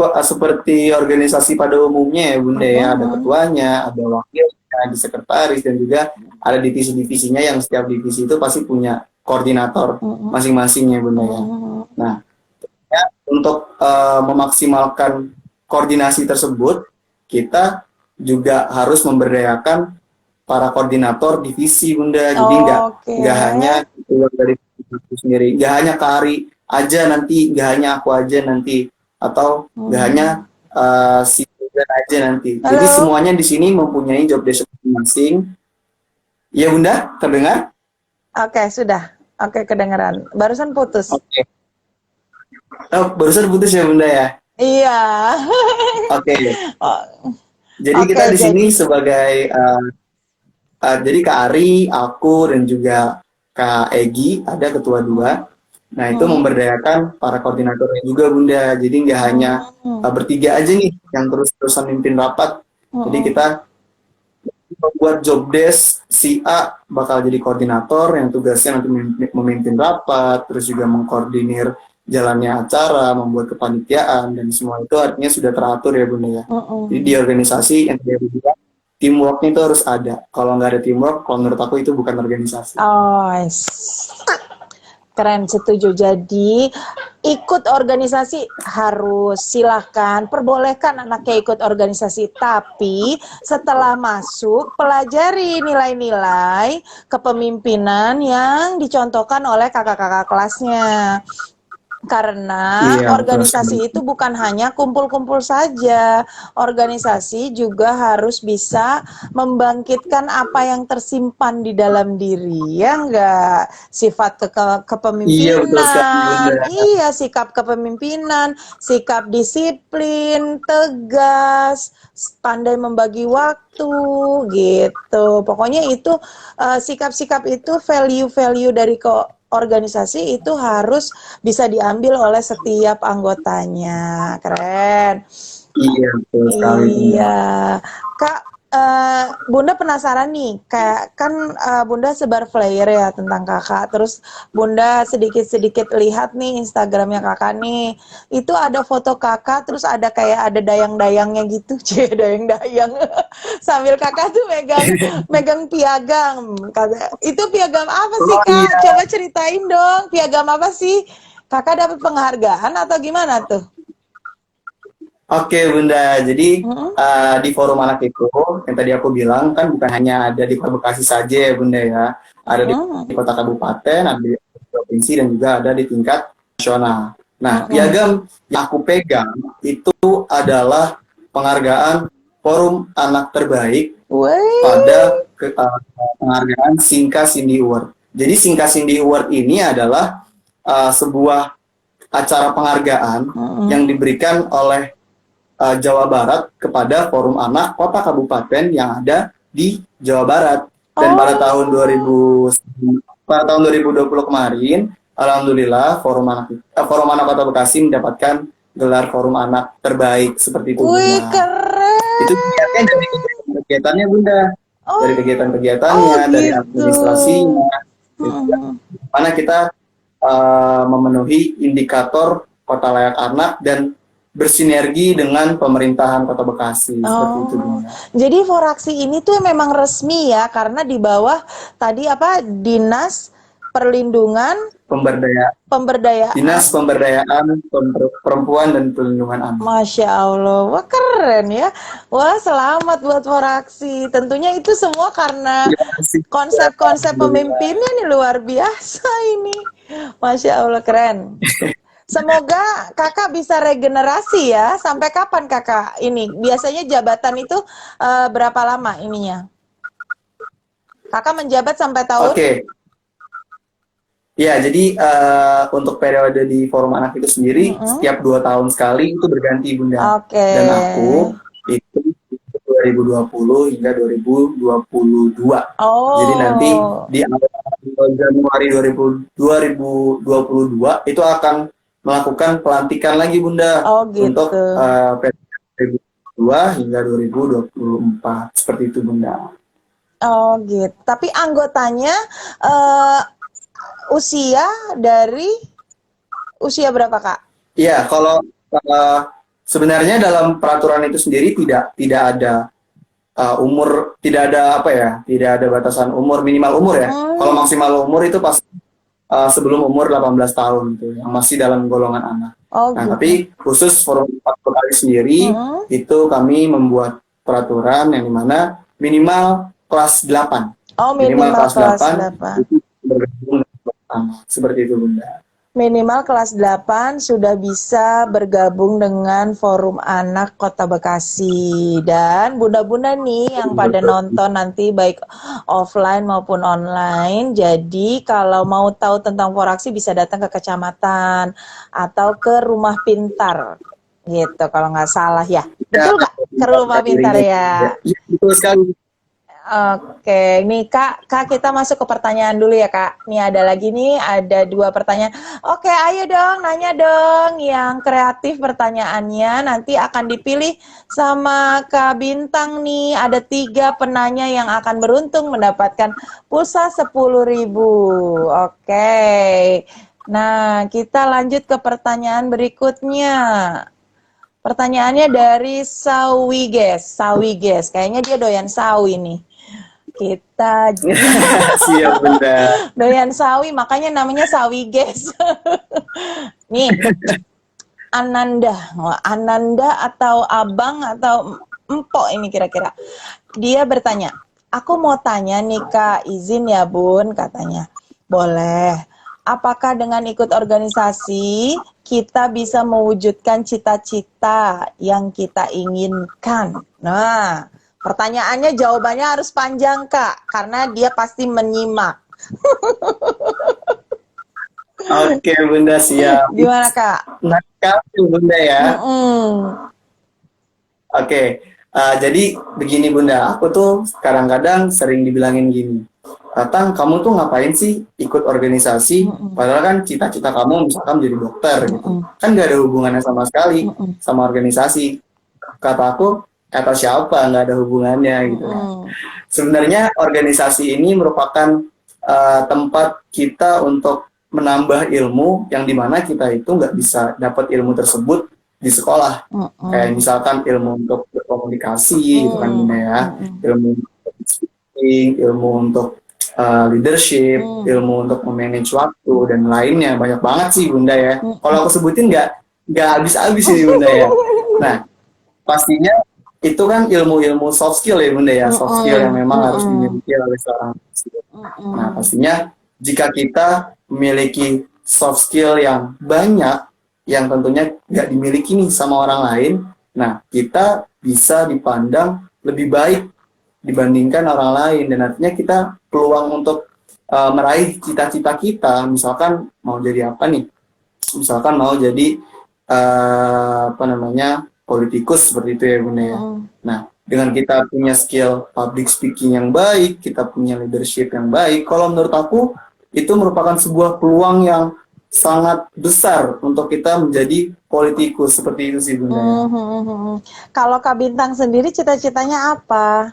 organisasi pada umumnya ya Bunda ya, ada ketuanya, ada wakilnya, ada sekretaris, dan juga ada divisi-divisinya yang setiap divisi itu pasti punya koordinator masing-masing ya Bunda ya. Nah, ya, untuk memaksimalkan koordinasi tersebut, kita juga harus memberdayakan para koordinator divisi Bunda. Jadi nggak hanya keluar dari divisi sendiri, nggak hanya Kari aja nanti, nggak hanya aku aja nanti, atau nggak hanya si Bulan aja nanti. Halo? Jadi semuanya di sini mempunyai job desk masing-masing. Iya Bunda, terdengar? Oke, sudah. Oke, kedengeran. Barusan putus. Oke. Oh, barusan putus ya Bunda ya? Iya. Oke. Oh, Jadi oke, kita di sini sebagai jadi Kak Ari, aku, dan juga Kak Egi, ada ketua 2. Nah, itu memberdayakan para koordinatornya juga Bunda. Jadi nggak hanya bertiga aja nih yang terus-terusan mimpin rapat. Jadi kita membuat job desk, si A bakal jadi koordinator yang tugasnya nanti memimpin rapat, terus juga mengkoordinir jalannya acara, membuat kepanitiaan, dan semua itu artinya sudah teratur ya Bunda ya. Jadi di organisasi yang tadi bilang, teamworknya itu harus ada. Kalau nggak ada teamwork, kalau menurut aku itu bukan organisasi. Oh, keren, setuju. Jadi Ikut organisasi harus, silahkan, perbolehkan anaknya ikut organisasi, tapi setelah masuk pelajari nilai-nilai kepemimpinan yang dicontohkan oleh kakak-kakak kelasnya. Karena Iya, betul sekali. organisasi itu bukan hanya kumpul-kumpul saja, organisasi juga harus bisa membangkitkan apa yang tersimpan di dalam diri, ya enggak? Sifat Iya, betul sekali, Bunda. kepemimpinan, iya sikap kepemimpinan, sikap disiplin, tegas, pandai membagi waktu, gitu. Pokoknya itu sikap-sikap itu, value-value dari organisasi itu harus bisa diambil oleh setiap anggotanya. Keren. Iya, betul sekali, Bunda. Iya. Kak, Bunda penasaran nih, kayak kan Bunda sebar flyer ya tentang kakak, terus Bunda sedikit-sedikit lihat nih Instagramnya kakak nih, itu ada foto kakak, terus ada kayak ada dayang-dayangnya gitu, cie dayang-dayang, sambil kakak tuh megang megang piagam. Itu piagam apa sih Oh Kak? iya, Coba ceritain dong, piagam apa sih? Kakak dapat penghargaan atau gimana tuh? oke Bunda. Jadi Mm-mm. di forum anak itu yang tadi aku bilang kan bukan hanya ada di Kota Bekasi saja ya Bunda ya, ada di Mm-mm. kota kabupaten, ada di provinsi dan juga ada di tingkat nasional. Nah, Mm-mm. piagam yang aku pegang itu adalah penghargaan Forum Anak Terbaik Wih. pada penghargaan Singka Cindy Award. Jadi Singka Cindy Award ini adalah sebuah acara penghargaan Mm-mm. yang diberikan oleh Jawa Barat kepada Forum Anak Kota Kabupaten yang ada di Jawa Barat. Dan Oh, pada tahun 2020 kemarin, alhamdulillah Forum Anak Kota Bekasi mendapatkan gelar Forum Anak Terbaik seperti itu wih Bunda. Itu dilihatnya keren. dari kegiatannya Bunda, dari Oh, oh kegiatan-kegiatannya, dari gitu. administrasinya, dan juga Mm-mm. mana kita memenuhi indikator kota layak anak dan bersinergi dengan pemerintahan Kota Bekasi seperti itu Oh, Bunda. jadi Foraksi ini tuh memang resmi ya, karena di bawah tadi apa Dinas Perlindungan Pemberdaya Pemberdayaan. Dinas Pemberdayaan Perempuan dan Perlindungan Anak. Masya Allah, wah keren ya. Wah selamat buat Foraksi. Tentunya itu semua karena Terima kasih. konsep-konsep Alhamdulillah. pemimpinnya nih luar biasa ini. Masya Allah keren. Semoga kakak bisa regenerasi ya. Sampai kapan kakak ini? Biasanya jabatan itu berapa lama ininya? Kakak menjabat sampai tahun? Oke, ya jadi untuk periode di Forum Anak itu sendiri Mm-mm. setiap 2 tahun sekali itu berganti Bunda. Oke. Dan aku itu 2020 hingga 2022. Jadi nanti Oh, di awal Januari 2022 itu akan melakukan pelantikan lagi Bunda oh untuk gitu. periode 2022 hingga 2024 seperti itu Bunda. Oh gitu. Tapi anggotanya eh, usia dari usia berapa kak? Iya, kalau uh, sebenarnya dalam peraturan itu sendiri tidak ada umur, tidak ada apa ya, tidak ada batasan umur minimal umur ya. Kalau Hmm. maksimal umur itu pas sebelum umur 18 tahun itu yang masih dalam golongan anak. Oh Nah, gitu. tapi khusus Forum Bekasi sendiri Hmm. itu kami membuat peraturan yang dimana minimal kelas 8. Oh Minimal minimal kelas kelas 8 8. itu bergabung dengan anak. Seperti itu, Bunda. Minimal kelas 8 sudah bisa bergabung dengan Forum Anak Kota Bekasi. Dan bunda-bunda nih yang pada nonton nanti baik offline maupun online. Jadi kalau mau tahu tentang Foraksi bisa datang ke kecamatan atau ke Rumah Pintar. Gitu kalau nggak salah ya. Ya, Betul nggak? Ke Rumah Pintar dirinya. ya. Ya, betul sekali. Oke, nih Kak, kita masuk ke pertanyaan dulu ya Kak. Nih ada lagi nih, ada 2 pertanyaan. Oke, ayo dong, nanya dong. Yang kreatif pertanyaannya nanti akan dipilih sama Kak Bintang nih. Ada 3 penanya yang akan beruntung mendapatkan pulsa 10.000. Oke, nah kita lanjut ke pertanyaan berikutnya. Pertanyaannya dari Sawi Guys. Kayaknya dia doyan sawi nih. Kita Siap Bunda. doyan sawi, makanya namanya sawi, guys. Nih, Ananda. Wah, Ananda atau Abang atau Empok ini kira-kira. Dia bertanya, aku mau tanya nih Kak, izin ya Bun, katanya. Boleh. Apakah dengan ikut organisasi kita bisa mewujudkan cita-cita yang kita inginkan? Nah, pertanyaannya jawabannya harus panjang Kak, karena dia pasti menyimak. Oke Bunda, siap. Gimana Kak? Nah, sekali Bunda ya. Mm-mm. Oke, jadi begini Bunda, aku tuh kadang-kadang sering dibilangin gini, Tatang, kamu tuh ngapain sih ikut organisasi, Mm-mm. padahal kan cita-cita kamu misalkan menjadi dokter gitu. Mm-mm. Kan gak ada hubungannya sama sekali Mm-mm. sama organisasi. Kata aku, kata siapa, nggak ada hubungannya gitu kan. Mm-mm. Sebenarnya organisasi ini merupakan tempat kita untuk menambah ilmu yang dimana kita itu nggak bisa dapat ilmu tersebut di sekolah. Kayak Mm-mm. misalkan ilmu untuk berkomunikasi gitu kan Bunda ya, Mm-mm. ilmu untuk speaking, ilmu untuk leadership, Mm. ilmu untuk memanage waktu dan lainnya banyak banget sih Bunda ya. Kalau Mm-mm. aku sebutin nggak habis-habis ini Bunda ya. Nah, pastinya itu kan ilmu-ilmu soft skill ya Bunda ya, soft skill yang Mm-mm. memang harus Mm-mm. dimiliki oleh seorang manusia. Nah, Mm-mm. pastinya jika kita memiliki soft skill yang banyak, yang tentunya nggak dimiliki nih sama orang lain, nah kita bisa dipandang lebih baik dibandingkan orang lain, dan artinya kita peluang untuk meraih cita-cita kita, misalkan mau jadi apa nih, misalkan mau jadi apa namanya politikus seperti itu ya Bunda ya. Mm-mm. Nah, dengan kita punya skill public speaking yang baik, kita punya leadership yang baik, kalau menurut aku itu merupakan sebuah peluang yang sangat besar untuk kita menjadi politikus seperti itu sih Bunda ya. Mm-mm. Kalau Kak Bintang sendiri cita-citanya apa?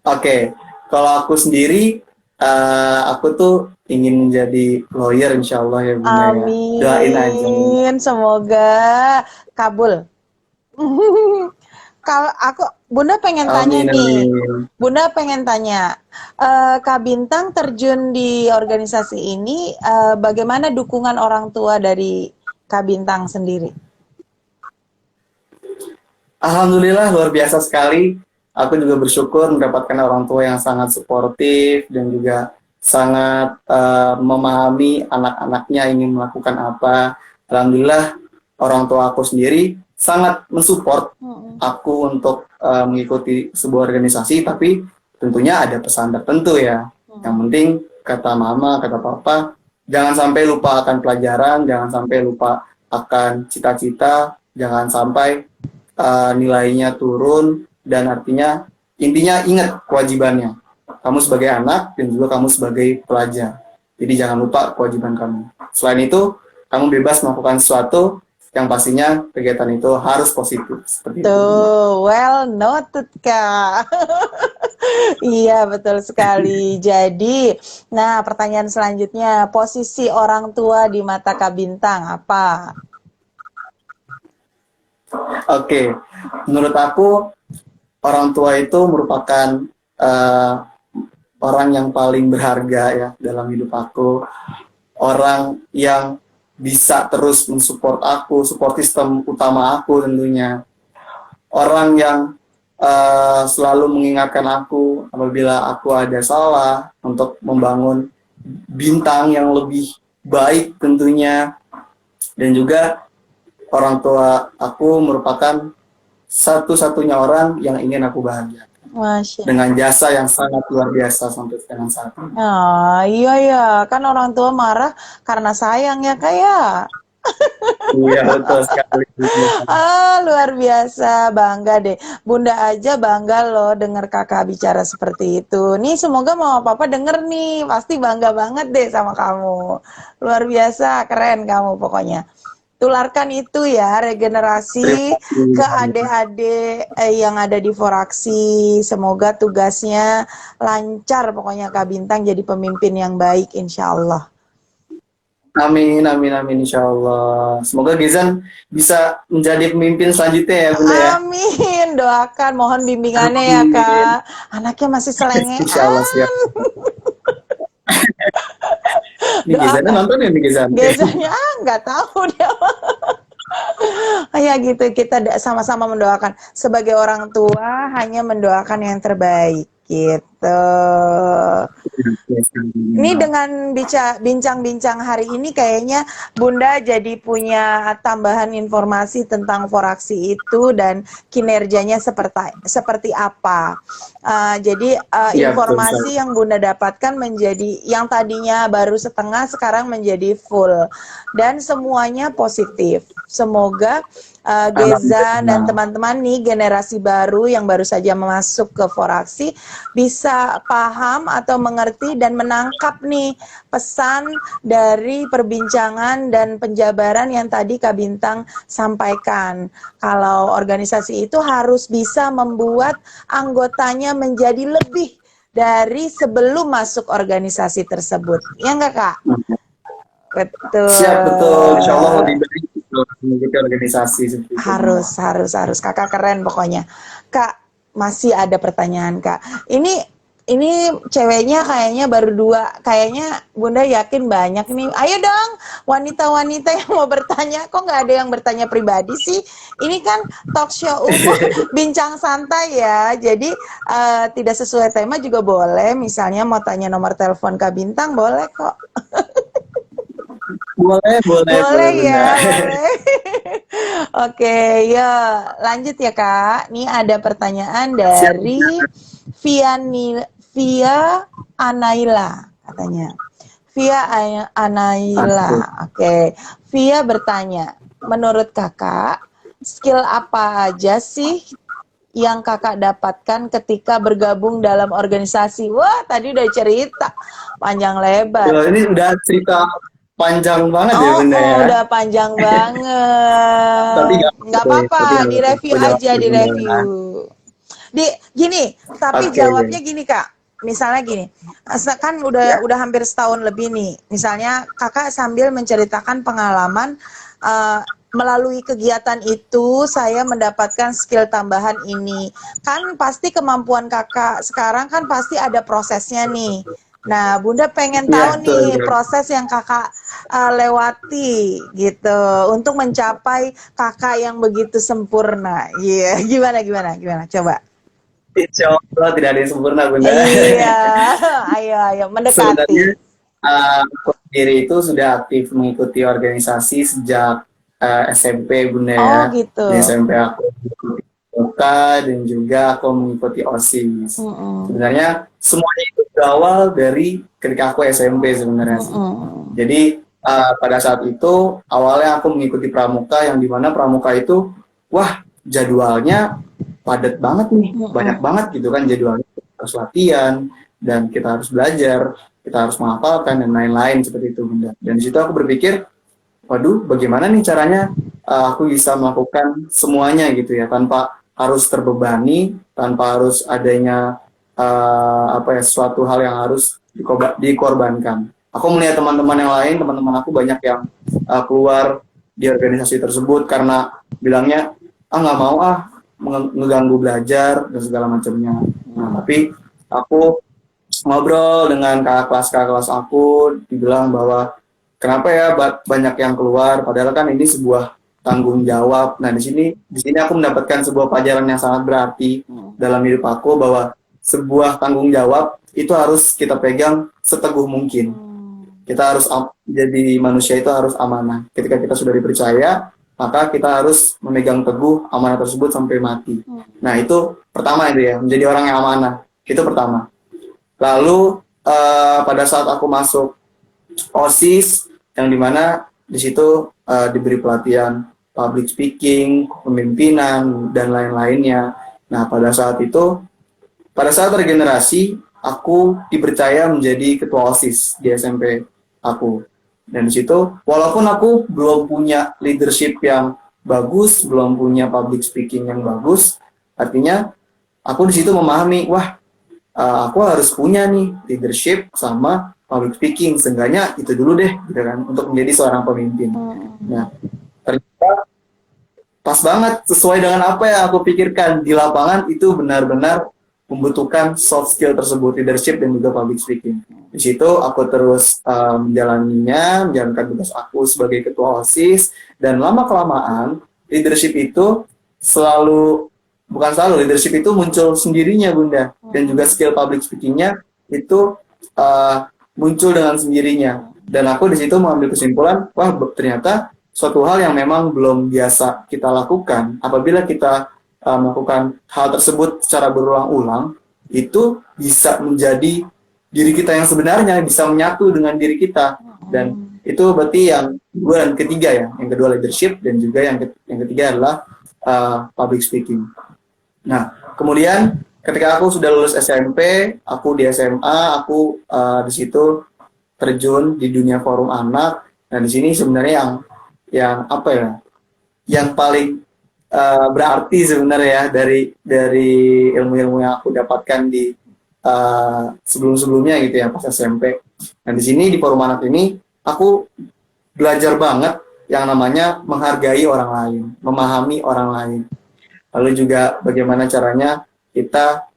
Oke, kalau aku sendiri, aku tuh ingin menjadi lawyer insya Allah ya Bunda ya. Doain aja. Amin, semoga kabul. Kalau aku, Bunda pengen tanya Amin, nih, amin. Bunda pengen tanya, Kak Bintang terjun di organisasi ini, bagaimana dukungan orang tua dari Kak Bintang sendiri? Alhamdulillah luar biasa sekali. Aku juga bersyukur mendapatkan orang tua yang sangat suportif dan juga sangat memahami anak-anaknya ingin melakukan apa. Alhamdulillah orang tua aku sendiri sangat mensupport Mm-mm. aku untuk mengikuti sebuah organisasi, tapi tentunya ada pesan tertentu ya. Yang penting kata mama, kata papa, jangan sampai lupa akan pelajaran, jangan sampai lupa akan cita-cita, jangan sampai nilainya turun, dan artinya intinya ingat kewajibannya. Kamu sebagai anak dan juga kamu sebagai pelajar. Jadi jangan lupa kewajiban kamu. Selain itu, kamu bebas melakukan sesuatu yang pastinya kegiatan itu harus positif seperti itu. Tuh, well noted, Kak. Iya, betul sekali. Jadi, nah pertanyaan selanjutnya, posisi orang tua di mata Kak Bintang apa? Oke, menurut aku orang tua itu merupakan eh, orang yang paling berharga ya dalam hidup aku. Orang yang bisa terus mensupport aku, support system utama aku tentunya. Orang yang selalu mengingatkan aku apabila aku ada salah untuk membangun bintang yang lebih baik tentunya. Dan juga orang tua aku merupakan satu-satunya orang yang ingin aku bahagia Masya. dengan jasa yang sangat luar biasa sampai sekarang saat ini. Ah, iya ya, kan orang tua marah karena sayang ya, Kak ya. Iya betul sekali. Ah, luar biasa, bangga deh. Bunda aja bangga loh dengar kakak bicara seperti itu. Nih semoga mama papa denger nih, pasti bangga banget deh sama kamu. Luar biasa, keren kamu pokoknya. Tularkan itu ya, regenerasi ke Terima kasih. adik-adik yang ada di Foraksi. Semoga tugasnya lancar pokoknya Kak Bintang jadi pemimpin yang baik insya Allah. Amin, amin, amin, insya Allah. Semoga Gezan bisa menjadi pemimpin selanjutnya ya, Bunda ya. Amin, doakan, mohon bimbingannya ya Amin. Kak. Anaknya masih Insya Allah selengean. siap. Ini Gezannya Doakan. nonton ya nih Gezan? Biasanya nggak tahu dia. Ya gitu, kita sama-sama mendoakan. Sebagai orang tua hanya mendoakan yang terbaik gitu. Ini dengan bincang-bincang hari ini kayaknya Bunda jadi punya tambahan informasi tentang foraksi itu dan kinerjanya seperti apa. Jadi Iya, betul informasi sekali. yang Bunda dapatkan menjadi yang tadinya baru setengah sekarang menjadi full dan semuanya positif. Semoga Geza dan Alhamdulillah. teman-teman nih generasi baru yang baru saja masuk ke foraksi bisa paham atau mengerti dan menangkap nih pesan dari perbincangan dan penjabaran yang tadi Kak Bintang sampaikan. Kalau organisasi itu harus bisa membuat anggotanya menjadi lebih dari sebelum masuk organisasi tersebut. Ya enggak Kak? Siap, betul. Insya Allah Betul. lebih baik gitu, mengikuti organisasi seperti itu, Bunda. Harus. Kakak keren pokoknya. Kak, masih ada pertanyaan, Kak. Ini ceweknya kayaknya baru 2. Kayaknya Bunda yakin banyak nih. Ayo dong, wanita-wanita yang mau bertanya. Kok nggak ada yang bertanya pribadi sih? Ini kan talk show umum, bincang santai ya. Jadi tidak sesuai tema juga boleh. Misalnya mau tanya nomor telepon Kak Bintang, boleh kok. Boleh, boleh, boleh, Boleh Bunda. ya, boleh. Oke, ya lanjut ya Kak. Ini ada pertanyaan Siap. dari Via Anaila katanya. Via Anaila. Aku. Oke. Via bertanya, menurut Kakak, skill apa aja sih yang Kakak dapatkan ketika bergabung dalam organisasi? Wah, tadi udah cerita panjang lebar. Ini udah cerita panjang banget ya, Oh, Bunda oh, ya. udah panjang Tapi banget. nggak Nggak apa-apa, apa-apa, tapi nggak apa-apa. direview Aku jawab aja, ya, Bunda. direview. Gini, tapi Oke, jawabnya gini Kak. Misalnya gini, kan udah hampir setahun lebih nih. Misalnya Kakak sambil menceritakan pengalaman melalui kegiatan itu saya mendapatkan skill tambahan ini. Kan pasti kemampuan Kakak sekarang kan pasti ada prosesnya nih. Nah, Bunda pengen Iya, tahu betul, nih betul. proses yang Kakak lewati gitu untuk mencapai Kakak yang begitu sempurna. Iya, gimana? Coba. Insya Allah tidak ada yang sempurna, Bunda. Iya, ayo mendekati. Sebenarnya aku sendiri itu sudah aktif mengikuti organisasi sejak SMP, Bunda Oh ya. gitu. Di SMP aku mengikuti OKA dan juga aku mengikuti OSIS. Mm-mm. Sebenarnya semuanya itu berawal dari ketika aku SMP sebenarnya sih. Mm-mm. Jadi pada saat itu awalnya aku mengikuti pramuka yang dimana pramuka itu wah jadwalnya padat banget nih, banyak Mm-mm. banget gitu kan jadwalnya, harus latihan dan kita harus belajar, kita harus menghafalkan dan lain-lain seperti itu Bunda. Dan di situ aku berpikir, waduh bagaimana nih caranya aku bisa melakukan semuanya gitu ya tanpa harus terbebani, tanpa harus adanya apa ya suatu hal yang harus dikorbankan. Aku melihat teman-teman yang lain, teman-teman aku banyak yang keluar di organisasi tersebut karena bilangnya nggak mau ngeganggu belajar dan segala macamnya. Nah tapi aku ngobrol dengan kakak kelas aku, dibilang bahwa kenapa ya banyak yang keluar, padahal kan ini sebuah tanggung jawab. Nah di sini aku mendapatkan sebuah pelajaran yang sangat berarti dalam hidup aku bahwa sebuah tanggung jawab itu harus kita pegang seteguh mungkin. Kita harus jadi manusia itu harus amanah. Ketika kita sudah dipercaya, maka kita harus memegang teguh amanah tersebut sampai mati. Nah itu pertama itu ya, menjadi orang yang amanah. Itu pertama. Lalu pada saat aku masuk OSIS, yang dimana di situ diberi pelatihan public speaking, kepemimpinan, dan lain-lainnya. Nah pada saat itu, pada saat regenerasi, aku dipercaya menjadi ketua OSIS di SMP aku. Dan di situ, walaupun aku belum punya leadership yang bagus, belum punya public speaking yang bagus, artinya aku di situ memahami, wah, aku harus punya nih leadership sama public speaking, seenggaknya itu dulu deh gitu kan untuk menjadi seorang pemimpin. Nah, ternyata pas banget sesuai dengan apa yang aku pikirkan. Di lapangan itu benar-benar membutuhkan soft skill tersebut, leadership dan juga public speaking. Di situ aku terus menjalaninya, menjalankan tugas aku sebagai ketua OSIS, dan lama-kelamaan leadership itu bukan selalu, leadership itu muncul sendirinya Bunda, dan juga skill public speakingnya itu muncul dengan sendirinya. Dan aku di situ mengambil kesimpulan, wah ternyata suatu hal yang memang belum biasa kita lakukan. Apabila kita melakukan hal tersebut secara berulang-ulang, itu bisa menjadi diri kita yang sebenarnya, bisa menyatu dengan diri kita. Dan itu berarti yang kedua dan ketiga ya. Yang kedua leadership, dan juga yang ketiga adalah public speaking. Nah, kemudian ketika aku sudah lulus SMP, aku di SMA, aku di situ terjun di dunia forum anak. Dan di sini sebenarnya yang apa ya, yang paling berarti sebenarnya ya dari ilmu-ilmu yang aku dapatkan di sebelum-sebelumnya gitu ya pas SMP. Nah di sini di forum anak ini aku belajar banget yang namanya menghargai orang lain, memahami orang lain. Lalu juga bagaimana caranya kita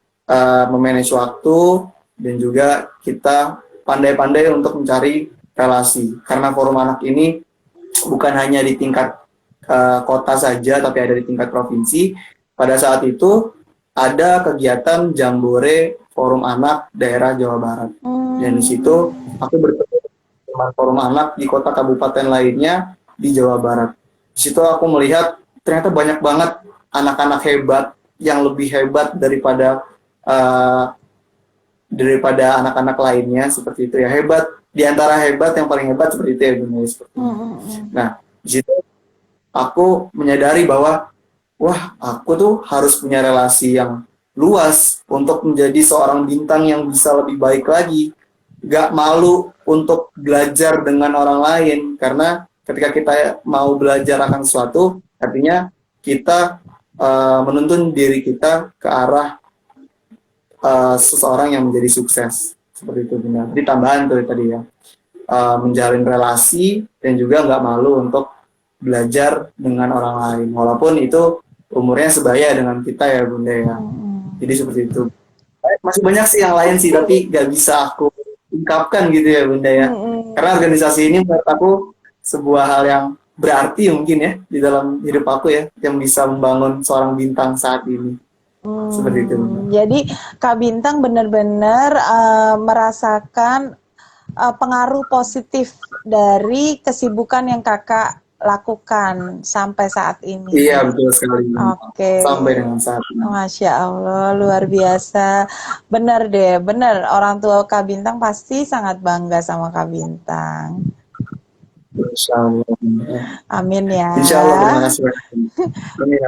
memanage waktu, dan juga kita pandai-pandai untuk mencari relasi. Karena forum anak ini bukan hanya di tingkat kota saja, tapi ada di tingkat provinsi. Pada saat itu ada kegiatan Jambore Forum Anak daerah Jawa Barat. Dan di situ aku bertemu dengan forum anak di kota kabupaten lainnya di Jawa Barat. Di situ aku melihat ternyata banyak banget anak-anak hebat yang lebih hebat daripada anak-anak lainnya, seperti itu ya. Hebat di antara hebat, yang paling hebat seperti itu ya Bunda, seperti itu. Nah, di situ aku menyadari bahwa wah, aku tuh harus punya relasi yang luas untuk menjadi seorang bintang yang bisa lebih baik lagi. Gak malu untuk belajar dengan orang lain, karena ketika kita mau belajar akan sesuatu, artinya kita menuntun diri kita ke arah seseorang yang menjadi sukses. Seperti itu benar. Jadi tambahan tuh tadi ya, menjalin relasi dan juga nggak malu untuk belajar dengan orang lain, walaupun itu umurnya sebaya dengan kita ya Bunda ya. Jadi seperti itu. Masih banyak sih yang lain sih, tapi nggak bisa aku ungkapkan gitu ya Bunda ya. Karena organisasi ini menurut aku sebuah hal yang berarti mungkin ya di dalam hidup aku ya, yang bisa membangun seorang bintang saat ini. Seperti itu. Jadi Kak Bintang benar-benar merasakan pengaruh positif dari kesibukan yang Kakak lakukan sampai saat ini. Iya, betul sekali. Oke. Sampai dengan saat ini. Masya Allah, luar biasa. Benar deh, benar. Orang tua Kak Bintang pasti sangat bangga sama Kak Bintang. Insya Allah. Amin ya. Insya Allah, terima kasih.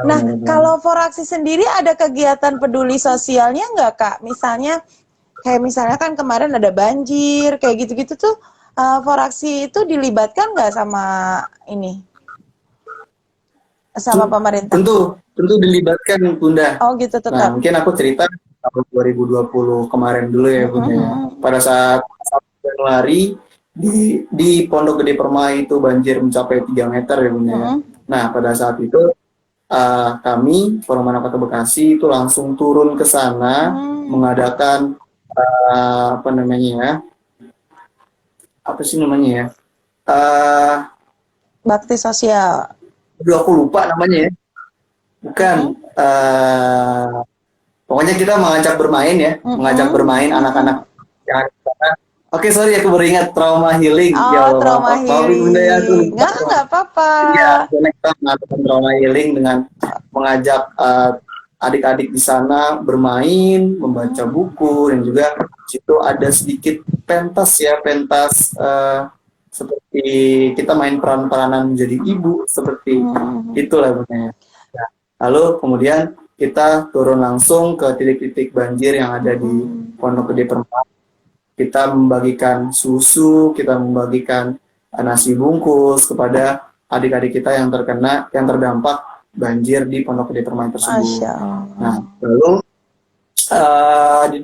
Nah, kalau Foraksi sendiri ada kegiatan peduli sosialnya nggak Kak? Misalnya, kayak misalnya kan kemarin ada banjir, kayak gitu-gitu tuh, Foraksi itu dilibatkan nggak sama ini? Sama pemerintah? Tentu dilibatkan Bunda. Oh gitu tetap. Nah, mungkin aku cerita tahun 2020 kemarin dulu ya Bunda. Pada saat Januari di Pondok Gede Permai itu banjir mencapai 3 meter ya Bunda. Nah, pada saat itu kami Forum Anak Kota Bekasi itu langsung turun ke sana mengadakan apa namanya ya? Apa sih namanya ya? Bakti sosial. Aduh, aku lupa namanya ya. Bukan. Pokoknya kita mengajak bermain ya, mengajak bermain anak-anak yang ada di sana. Oke, sorry aku beringat trauma healing. Oh, ya Allah, trauma healing. Bunda ya, Nggak apa-apa. Iya, kita mengadakan trauma healing dengan mengajak adik-adik di sana bermain, membaca buku, dan juga di situ ada sedikit pentas ya, pentas seperti kita main peran-peranan menjadi ibu, seperti itulah Bunda. Nah, lalu kemudian kita turun langsung ke titik-titik banjir yang ada di Pondok Gede Permai. Kita membagikan susu, kita membagikan nasi bungkus kepada adik-adik kita yang terdampak banjir di Pondok Gede Permai tersebut. Masya Allah. Nah, lalu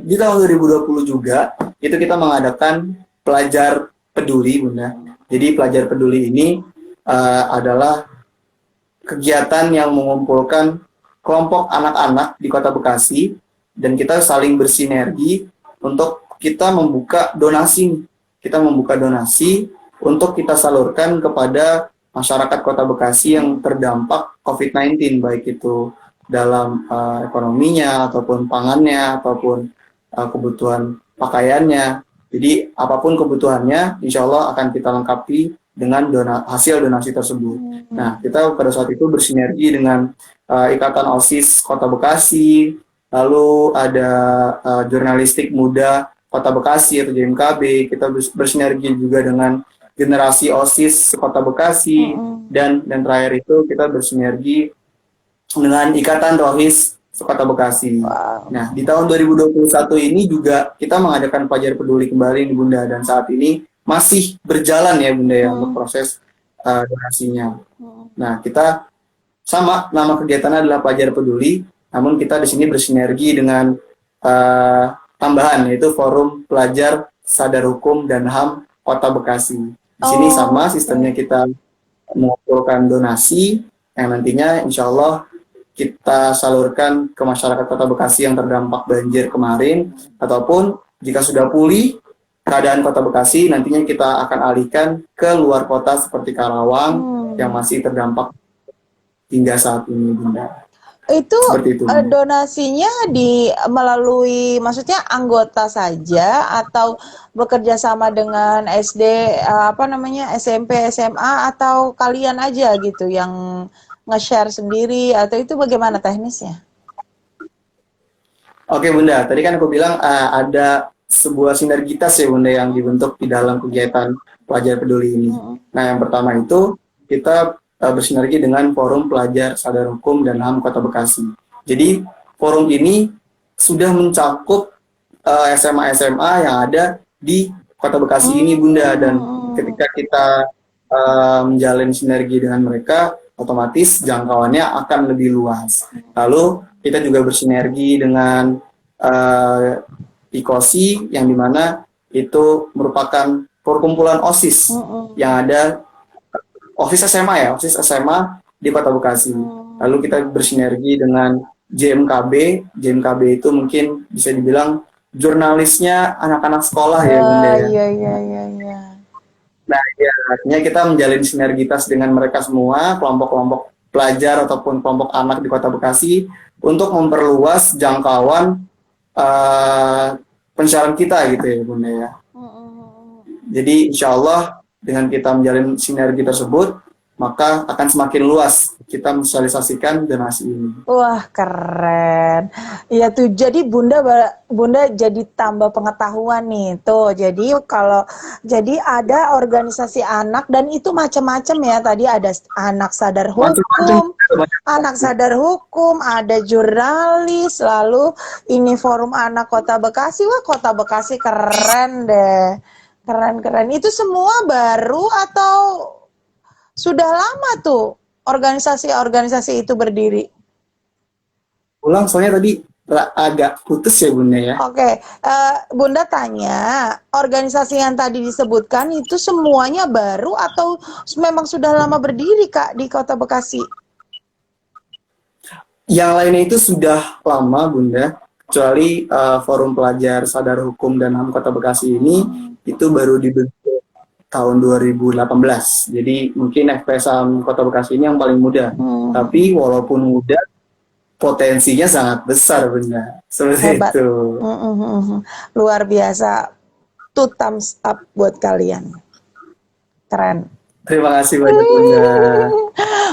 di tahun 2020 juga itu kita mengadakan pelajar peduli, Bunda. Jadi pelajar peduli ini adalah kegiatan yang mengumpulkan kelompok anak-anak di Kota Bekasi dan kita saling bersinergi untuk kita membuka donasi. Kita membuka donasi untuk kita salurkan kepada masyarakat Kota Bekasi yang terdampak COVID-19, baik itu dalam ekonominya ataupun pangannya ataupun kebutuhan pakaiannya. Jadi apapun kebutuhannya, insya Allah akan kita lengkapi dengan hasil donasi tersebut. Nah, kita pada saat itu bersinergi dengan Ikatan OSIS Kota Bekasi, lalu ada Jurnalistik Muda Kota Bekasi atau JMKB. Kita bersinergi juga dengan Generasi OSIS Kota Bekasi, dan terakhir itu kita bersinergi dengan Ikatan Rohis Kota Bekasi. Wow. Nah, di tahun 2021 ini juga kita mengadakan Pelajar Peduli kembali nih Bunda, dan saat ini masih berjalan ya Bunda ya untuk proses donasinya. Nah, kita sama, nama kegiatannya adalah Pelajar Peduli, namun kita di sini bersinergi dengan tambahan, yaitu Forum Pelajar Sadar Hukum dan HAM Kota Bekasi. Di sini sama sistemnya, kita mengumpulkan donasi yang nantinya insya Allah kita salurkan ke masyarakat Kota Bekasi yang terdampak banjir kemarin, ataupun jika sudah pulih keadaan Kota Bekasi, nantinya kita akan alihkan ke luar kota seperti Karawang yang masih terdampak hingga saat ini, Bunda. Itu, itu donasinya melalui maksudnya anggota saja atau bekerja sama dengan SD SMP, SMA, atau kalian aja gitu yang nge-share sendiri, atau itu bagaimana teknisnya? Oke Bunda, tadi kan aku bilang ada sebuah sinergitas ya Bunda yang dibentuk di dalam kegiatan Pelajar Peduli ini. Nah, yang pertama itu kita bersinergi dengan Forum Pelajar Sadar Hukum dan HAM Kota Bekasi. Jadi forum ini sudah mencakup SMA-SMA yang ada di Kota Bekasi ini Bunda, dan ketika kita menjalin sinergi dengan mereka, otomatis jangkauannya akan lebih luas. Lalu kita juga bersinergi dengan IKOSI, yang dimana itu merupakan perkumpulan OSIS yang ada, OSIS SMA ya, OSIS SMA di Kota Bekasi. Lalu kita bersinergi dengan JMKB. JMKB itu mungkin bisa dibilang jurnalisnya anak-anak sekolah ya Bunda ya. Iya. Nah, ya, artinya kita menjalin sinergitas dengan mereka semua, kelompok-kelompok pelajar ataupun kelompok anak di Kota Bekasi, untuk memperluas jangkauan pencarian kita gitu ya Bunda ya. Jadi insya Allah dengan kita menjalin sinergi tersebut, maka akan semakin luas kita mensosialisasikan donasi ini. Wah, keren. Ya tuh, jadi Bunda jadi tambah pengetahuan nih. Tuh, jadi ada organisasi anak, dan itu macam-macam ya. Tadi ada anak sadar hukum, ada jurnalis, lalu ini Forum Anak Kota Bekasi. Wah, Kota Bekasi keren deh. Keren. Itu semua baru atau sudah lama tuh organisasi-organisasi itu berdiri? Ulang, soalnya tadi agak putus ya Bunda ya. Oke, Bunda tanya, organisasi yang tadi disebutkan itu semuanya baru atau memang sudah lama berdiri Kak di Kota Bekasi? Yang lainnya itu sudah lama Bunda, kecuali Forum Pelajar Sadar Hukum dan HAM Kota Bekasi ini itu baru dibentuk tahun 2018. Jadi mungkin FPS Kota Bekasi ini yang paling muda. Tapi walaupun muda, potensinya sangat besar Bunda. Seperti Hebat. itu. Luar biasa. Two thumbs up buat kalian. Keren. Terima kasih banyak Bunda.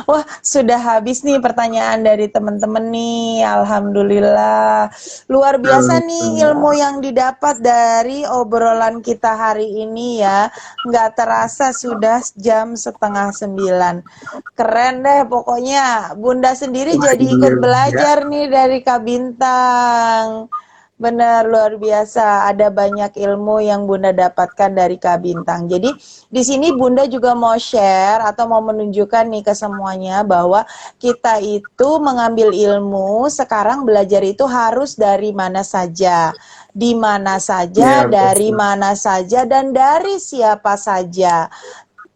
Wah, sudah habis nih pertanyaan dari teman-teman nih. Alhamdulillah. Luar biasa nih ilmu yang didapat dari obrolan kita hari ini ya. Nggak terasa sudah jam 8:30. Keren deh pokoknya. Bunda sendiri jadi ikut belajar nih dari Kak Bintang. Benar, luar biasa. Ada banyak ilmu yang Bunda dapatkan dari Kak Bintang. Jadi di sini Bunda juga mau share atau mau menunjukkan nih ke semuanya bahwa kita itu mengambil ilmu, sekarang belajar itu harus dari mana saja. di mana saja, Iya, dari betul. mana saja, dan dari siapa saja.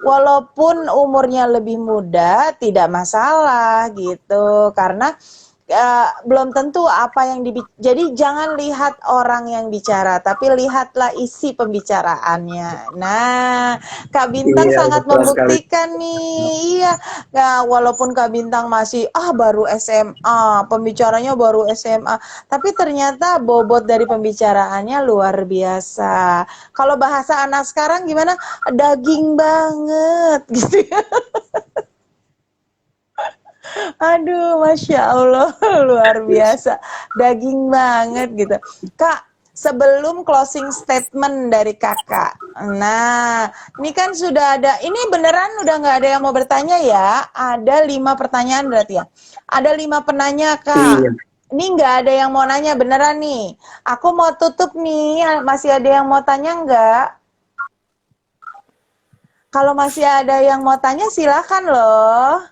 Walaupun umurnya lebih muda, tidak masalah gitu, karena belum tentu apa yang jadi jangan lihat orang yang bicara, tapi lihatlah isi pembicaraannya. Nah, Kak Bintang Iya, sangat betul sekali. membuktikan nih. Iya, nah, walaupun Kak Bintang masih baru SMA, pembicaranya baru SMA, tapi ternyata bobot dari pembicaraannya luar biasa. Kalau bahasa anak sekarang gimana? Daging banget gitu ya. Aduh, Masya Allah, luar biasa. Daging banget gitu. Kak, sebelum closing statement dari kakak. Nah, ini kan sudah ada, ini beneran udah nggak ada yang mau bertanya ya? Ada 5 pertanyaan berarti ya? Ada 5 penanya, Iya. Kak. Ini nggak ada yang mau nanya, beneran nih. Aku mau tutup nih, masih ada yang mau tanya nggak? Kalau masih ada yang mau tanya, silakan loh.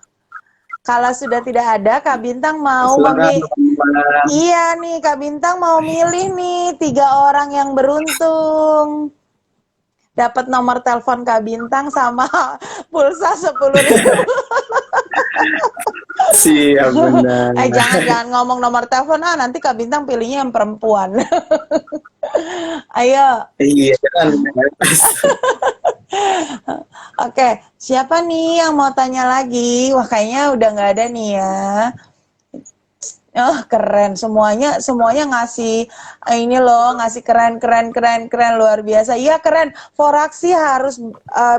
Kalau sudah tidak ada, Kak Bintang mau Silakan memilih. teman-teman. Iya nih, Kak Bintang mau milih nih 3 orang yang beruntung. Dapat nomor telepon Kak Bintang sama pulsa 10.000. Siap, Bunda. Jangan ngomong nomor telepon, nanti Kak Bintang pilihnya yang perempuan. Ayo, Iya, kan. oke, siapa nih yang mau tanya lagi? Wah, kayaknya udah nggak ada nih ya. Oh, keren. Semuanya ngasih ini loh, ngasih keren luar biasa. Iya, keren. Foraksi harus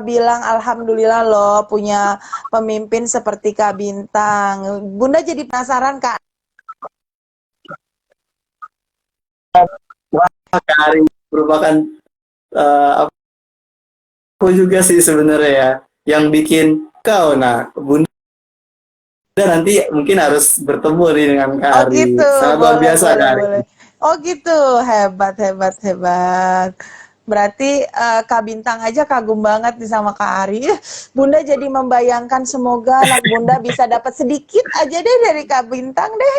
bilang alhamdulillah loh punya pemimpin seperti Kak Bintang. Bunda jadi penasaran, Kak. Wah, Kak Ari merupakan aku juga sih sebenarnya ya yang bikin kau. Nah, Bunda nanti mungkin harus bertemu nih dengan Kak Oh Ari. gitu, Sangat luar boleh, biasa boleh, Kak Ari. boleh. Oh gitu, hebat. Berarti Kak Bintang aja kagum banget nih sama Kak Ari. Bunda jadi membayangkan semoga anak Bunda bisa dapat sedikit aja deh dari Kak Bintang deh.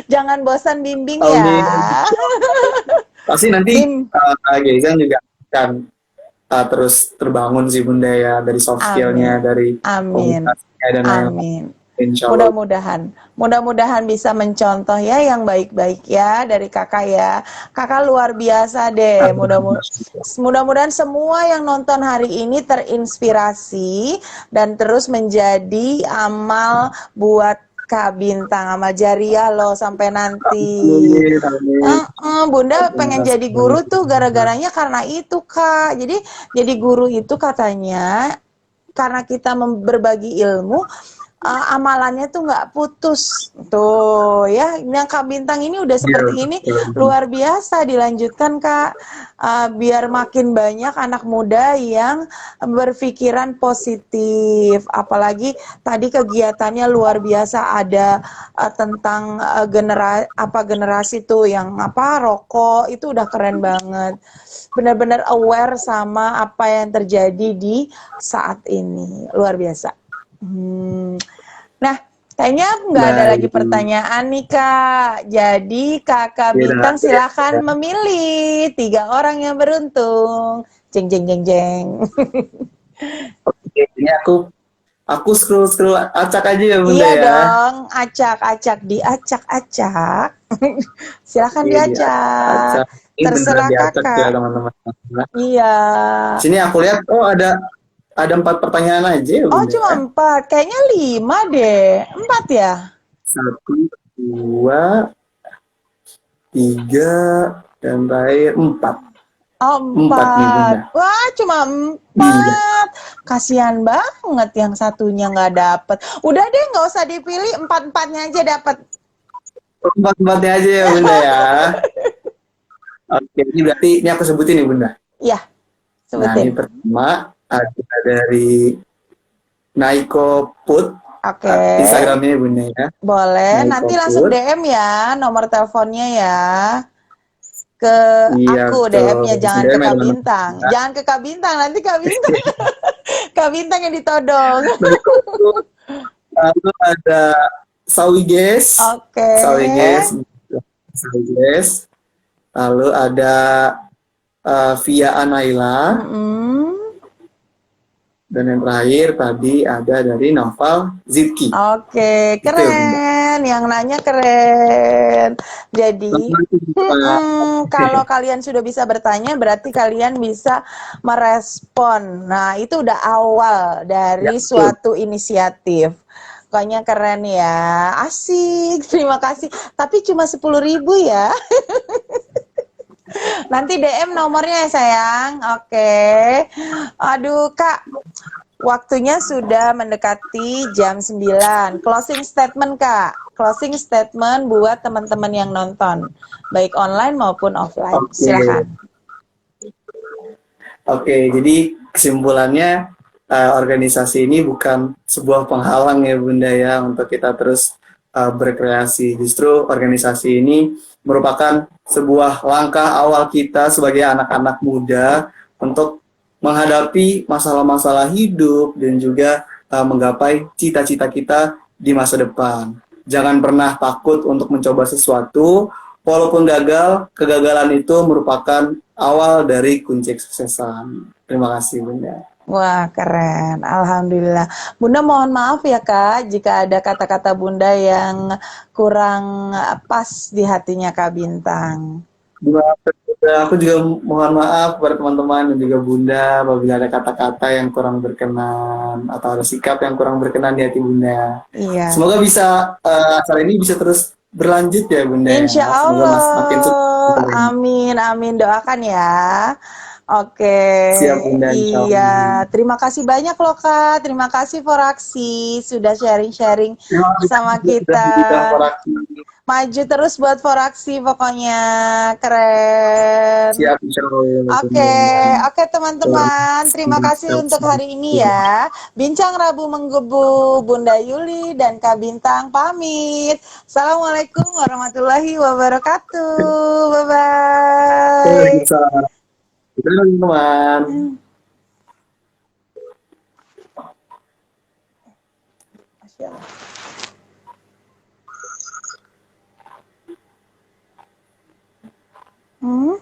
Jangan bosan bimbing ya. Amin. Pasti nanti Bim, Kak Gezan juga akan terus terbangun sih Bunda ya dari soft skillnya, amin, dari amin, komunikasinya dan lain-lain. amin. Insya Allah. Mudah-mudahan bisa mencontoh ya yang baik-baik ya dari kakak ya. Kakak luar biasa deh. Mudah-mudahan semua yang nonton hari ini terinspirasi dan terus menjadi amal buat Kak Bintang, amal jariah loh sampai nanti. Amin, amin. Bunda Terima pengen kasih jadi guru tuh banyak. gara-garanya karena itu Kak. Jadi guru itu katanya karena kita berbagi ilmu, amalannya tuh nggak putus tuh ya. Yang Kak Bintang ini udah Iya, seperti ini betul. luar biasa. Dilanjutkan Kak, biar makin banyak anak muda yang berpikiran positif. Apalagi tadi kegiatannya luar biasa, ada tentang generasi tuh yang rokok itu udah keren banget. Benar-benar aware sama apa yang terjadi di saat ini, luar biasa. Nah, kayaknya nggak ada lagi Baik. pertanyaan nih Kak. Jadi Kakak Tidak Bintang ada ya. silakan memilih 3 orang yang beruntung. Jeng jeng jeng jeng. Oke, ini aku scroll acak aja ya Bunda Iya ya. dong, acak-acak, diacak-acak. Silakan Oke, diacak. diacak. Ini beneran Terserah diacak ya Kakak. teman-teman. Iya. Sini aku lihat, oh ada 4 pertanyaan aja ya Oh, Bunda cuma ya. 4. Kayaknya 5 deh. 4 ya? 1, 2, 3, dan terakhir 4. Oh, 4 nih Bunda. 4. Wah, cuma Iya. 4. Kasihan banget yang satunya nggak dapet. Udah deh, nggak usah dipilih. 4-4-nya aja dapet. 4-4-nya aja ya Bunda ya. Oke, ini berarti ini aku sebutin nih Bunda. Iya, Nah, ini sebutin. pertama ada dari Naiko Put. Oke. Instagramnya Bunda ya. Boleh. Naiko Nanti langsung Put. DM ya, nomor teleponnya ya. Ke Iya, aku betul. DM-nya, jangan ke DM ya Kak teman-teman. Bintang. Jangan ke Kak Bintang, nanti Kak Bintang. Kak Bintang yang ditodong. Naiko Put. Lalu ada Sawi Guys. Oke. Sawi Guys. Sawi Guys. lalu ada Via Anaila, Mm-mm. dan yang terakhir tadi ada dari Naufal Zidki. Oke, Itu ya Bunda. keren. Yang nanya keren. Jadi, kalau kalian sudah bisa bertanya, berarti kalian bisa merespon. Nah, itu udah awal Ya, dari betul. suatu inisiatif. Pokoknya keren ya. Asik. Terima kasih. Tapi cuma 10.000 ya. Nanti DM nomornya ya sayang. Oke. Aduh, Kak. Waktunya sudah mendekati jam 9. Closing statement, Kak. Closing statement buat teman-teman yang nonton, baik online maupun offline. Oke. Silakan. Oke, jadi kesimpulannya organisasi ini bukan sebuah penghalang ya Bunda ya untuk kita terus berkreasi. Justru organisasi ini merupakan sebuah langkah awal kita sebagai anak-anak muda untuk menghadapi masalah-masalah hidup dan juga menggapai cita-cita kita di masa depan. Jangan pernah takut untuk mencoba sesuatu. Walaupun gagal, kegagalan itu merupakan awal dari kunci kesuksesan. Terima kasih Bunda. Wah, keren. Alhamdulillah. Bunda mohon maaf ya, Kak, jika ada kata-kata Bunda yang kurang pas di hatinya Kak Bintang. Aku juga mohon maaf kepada teman-teman dan juga Bunda apabila ada kata-kata yang kurang berkenan atau ada sikap yang kurang berkenan di hati Bunda. Iya. Semoga bisa acara ini bisa terus berlanjut ya Bunda ya. Insya Semoga makin sukses. Allah. Amin, amin. Doakan ya. Oke, Siap Bunda, insya iya. Allah. Terima kasih banyak loh Kak. Terima kasih Foraksi sudah sharing-sharing Terima sama kasih sudah kita. diundang Foraksi. Maju terus buat Foraksi pokoknya. Keren. Siap insya Allah Oke, Bunda. oke teman-teman. Terima kasih untuk hari ini ya. Bincang Rabu Menggebu, Bunda Yuli dan Kak Bintang pamit. Assalamualaikum warahmatullahi wabarakatuh. Bye-bye. Waalaikumsalam. Teman-teman. Masya Allah. Hmm?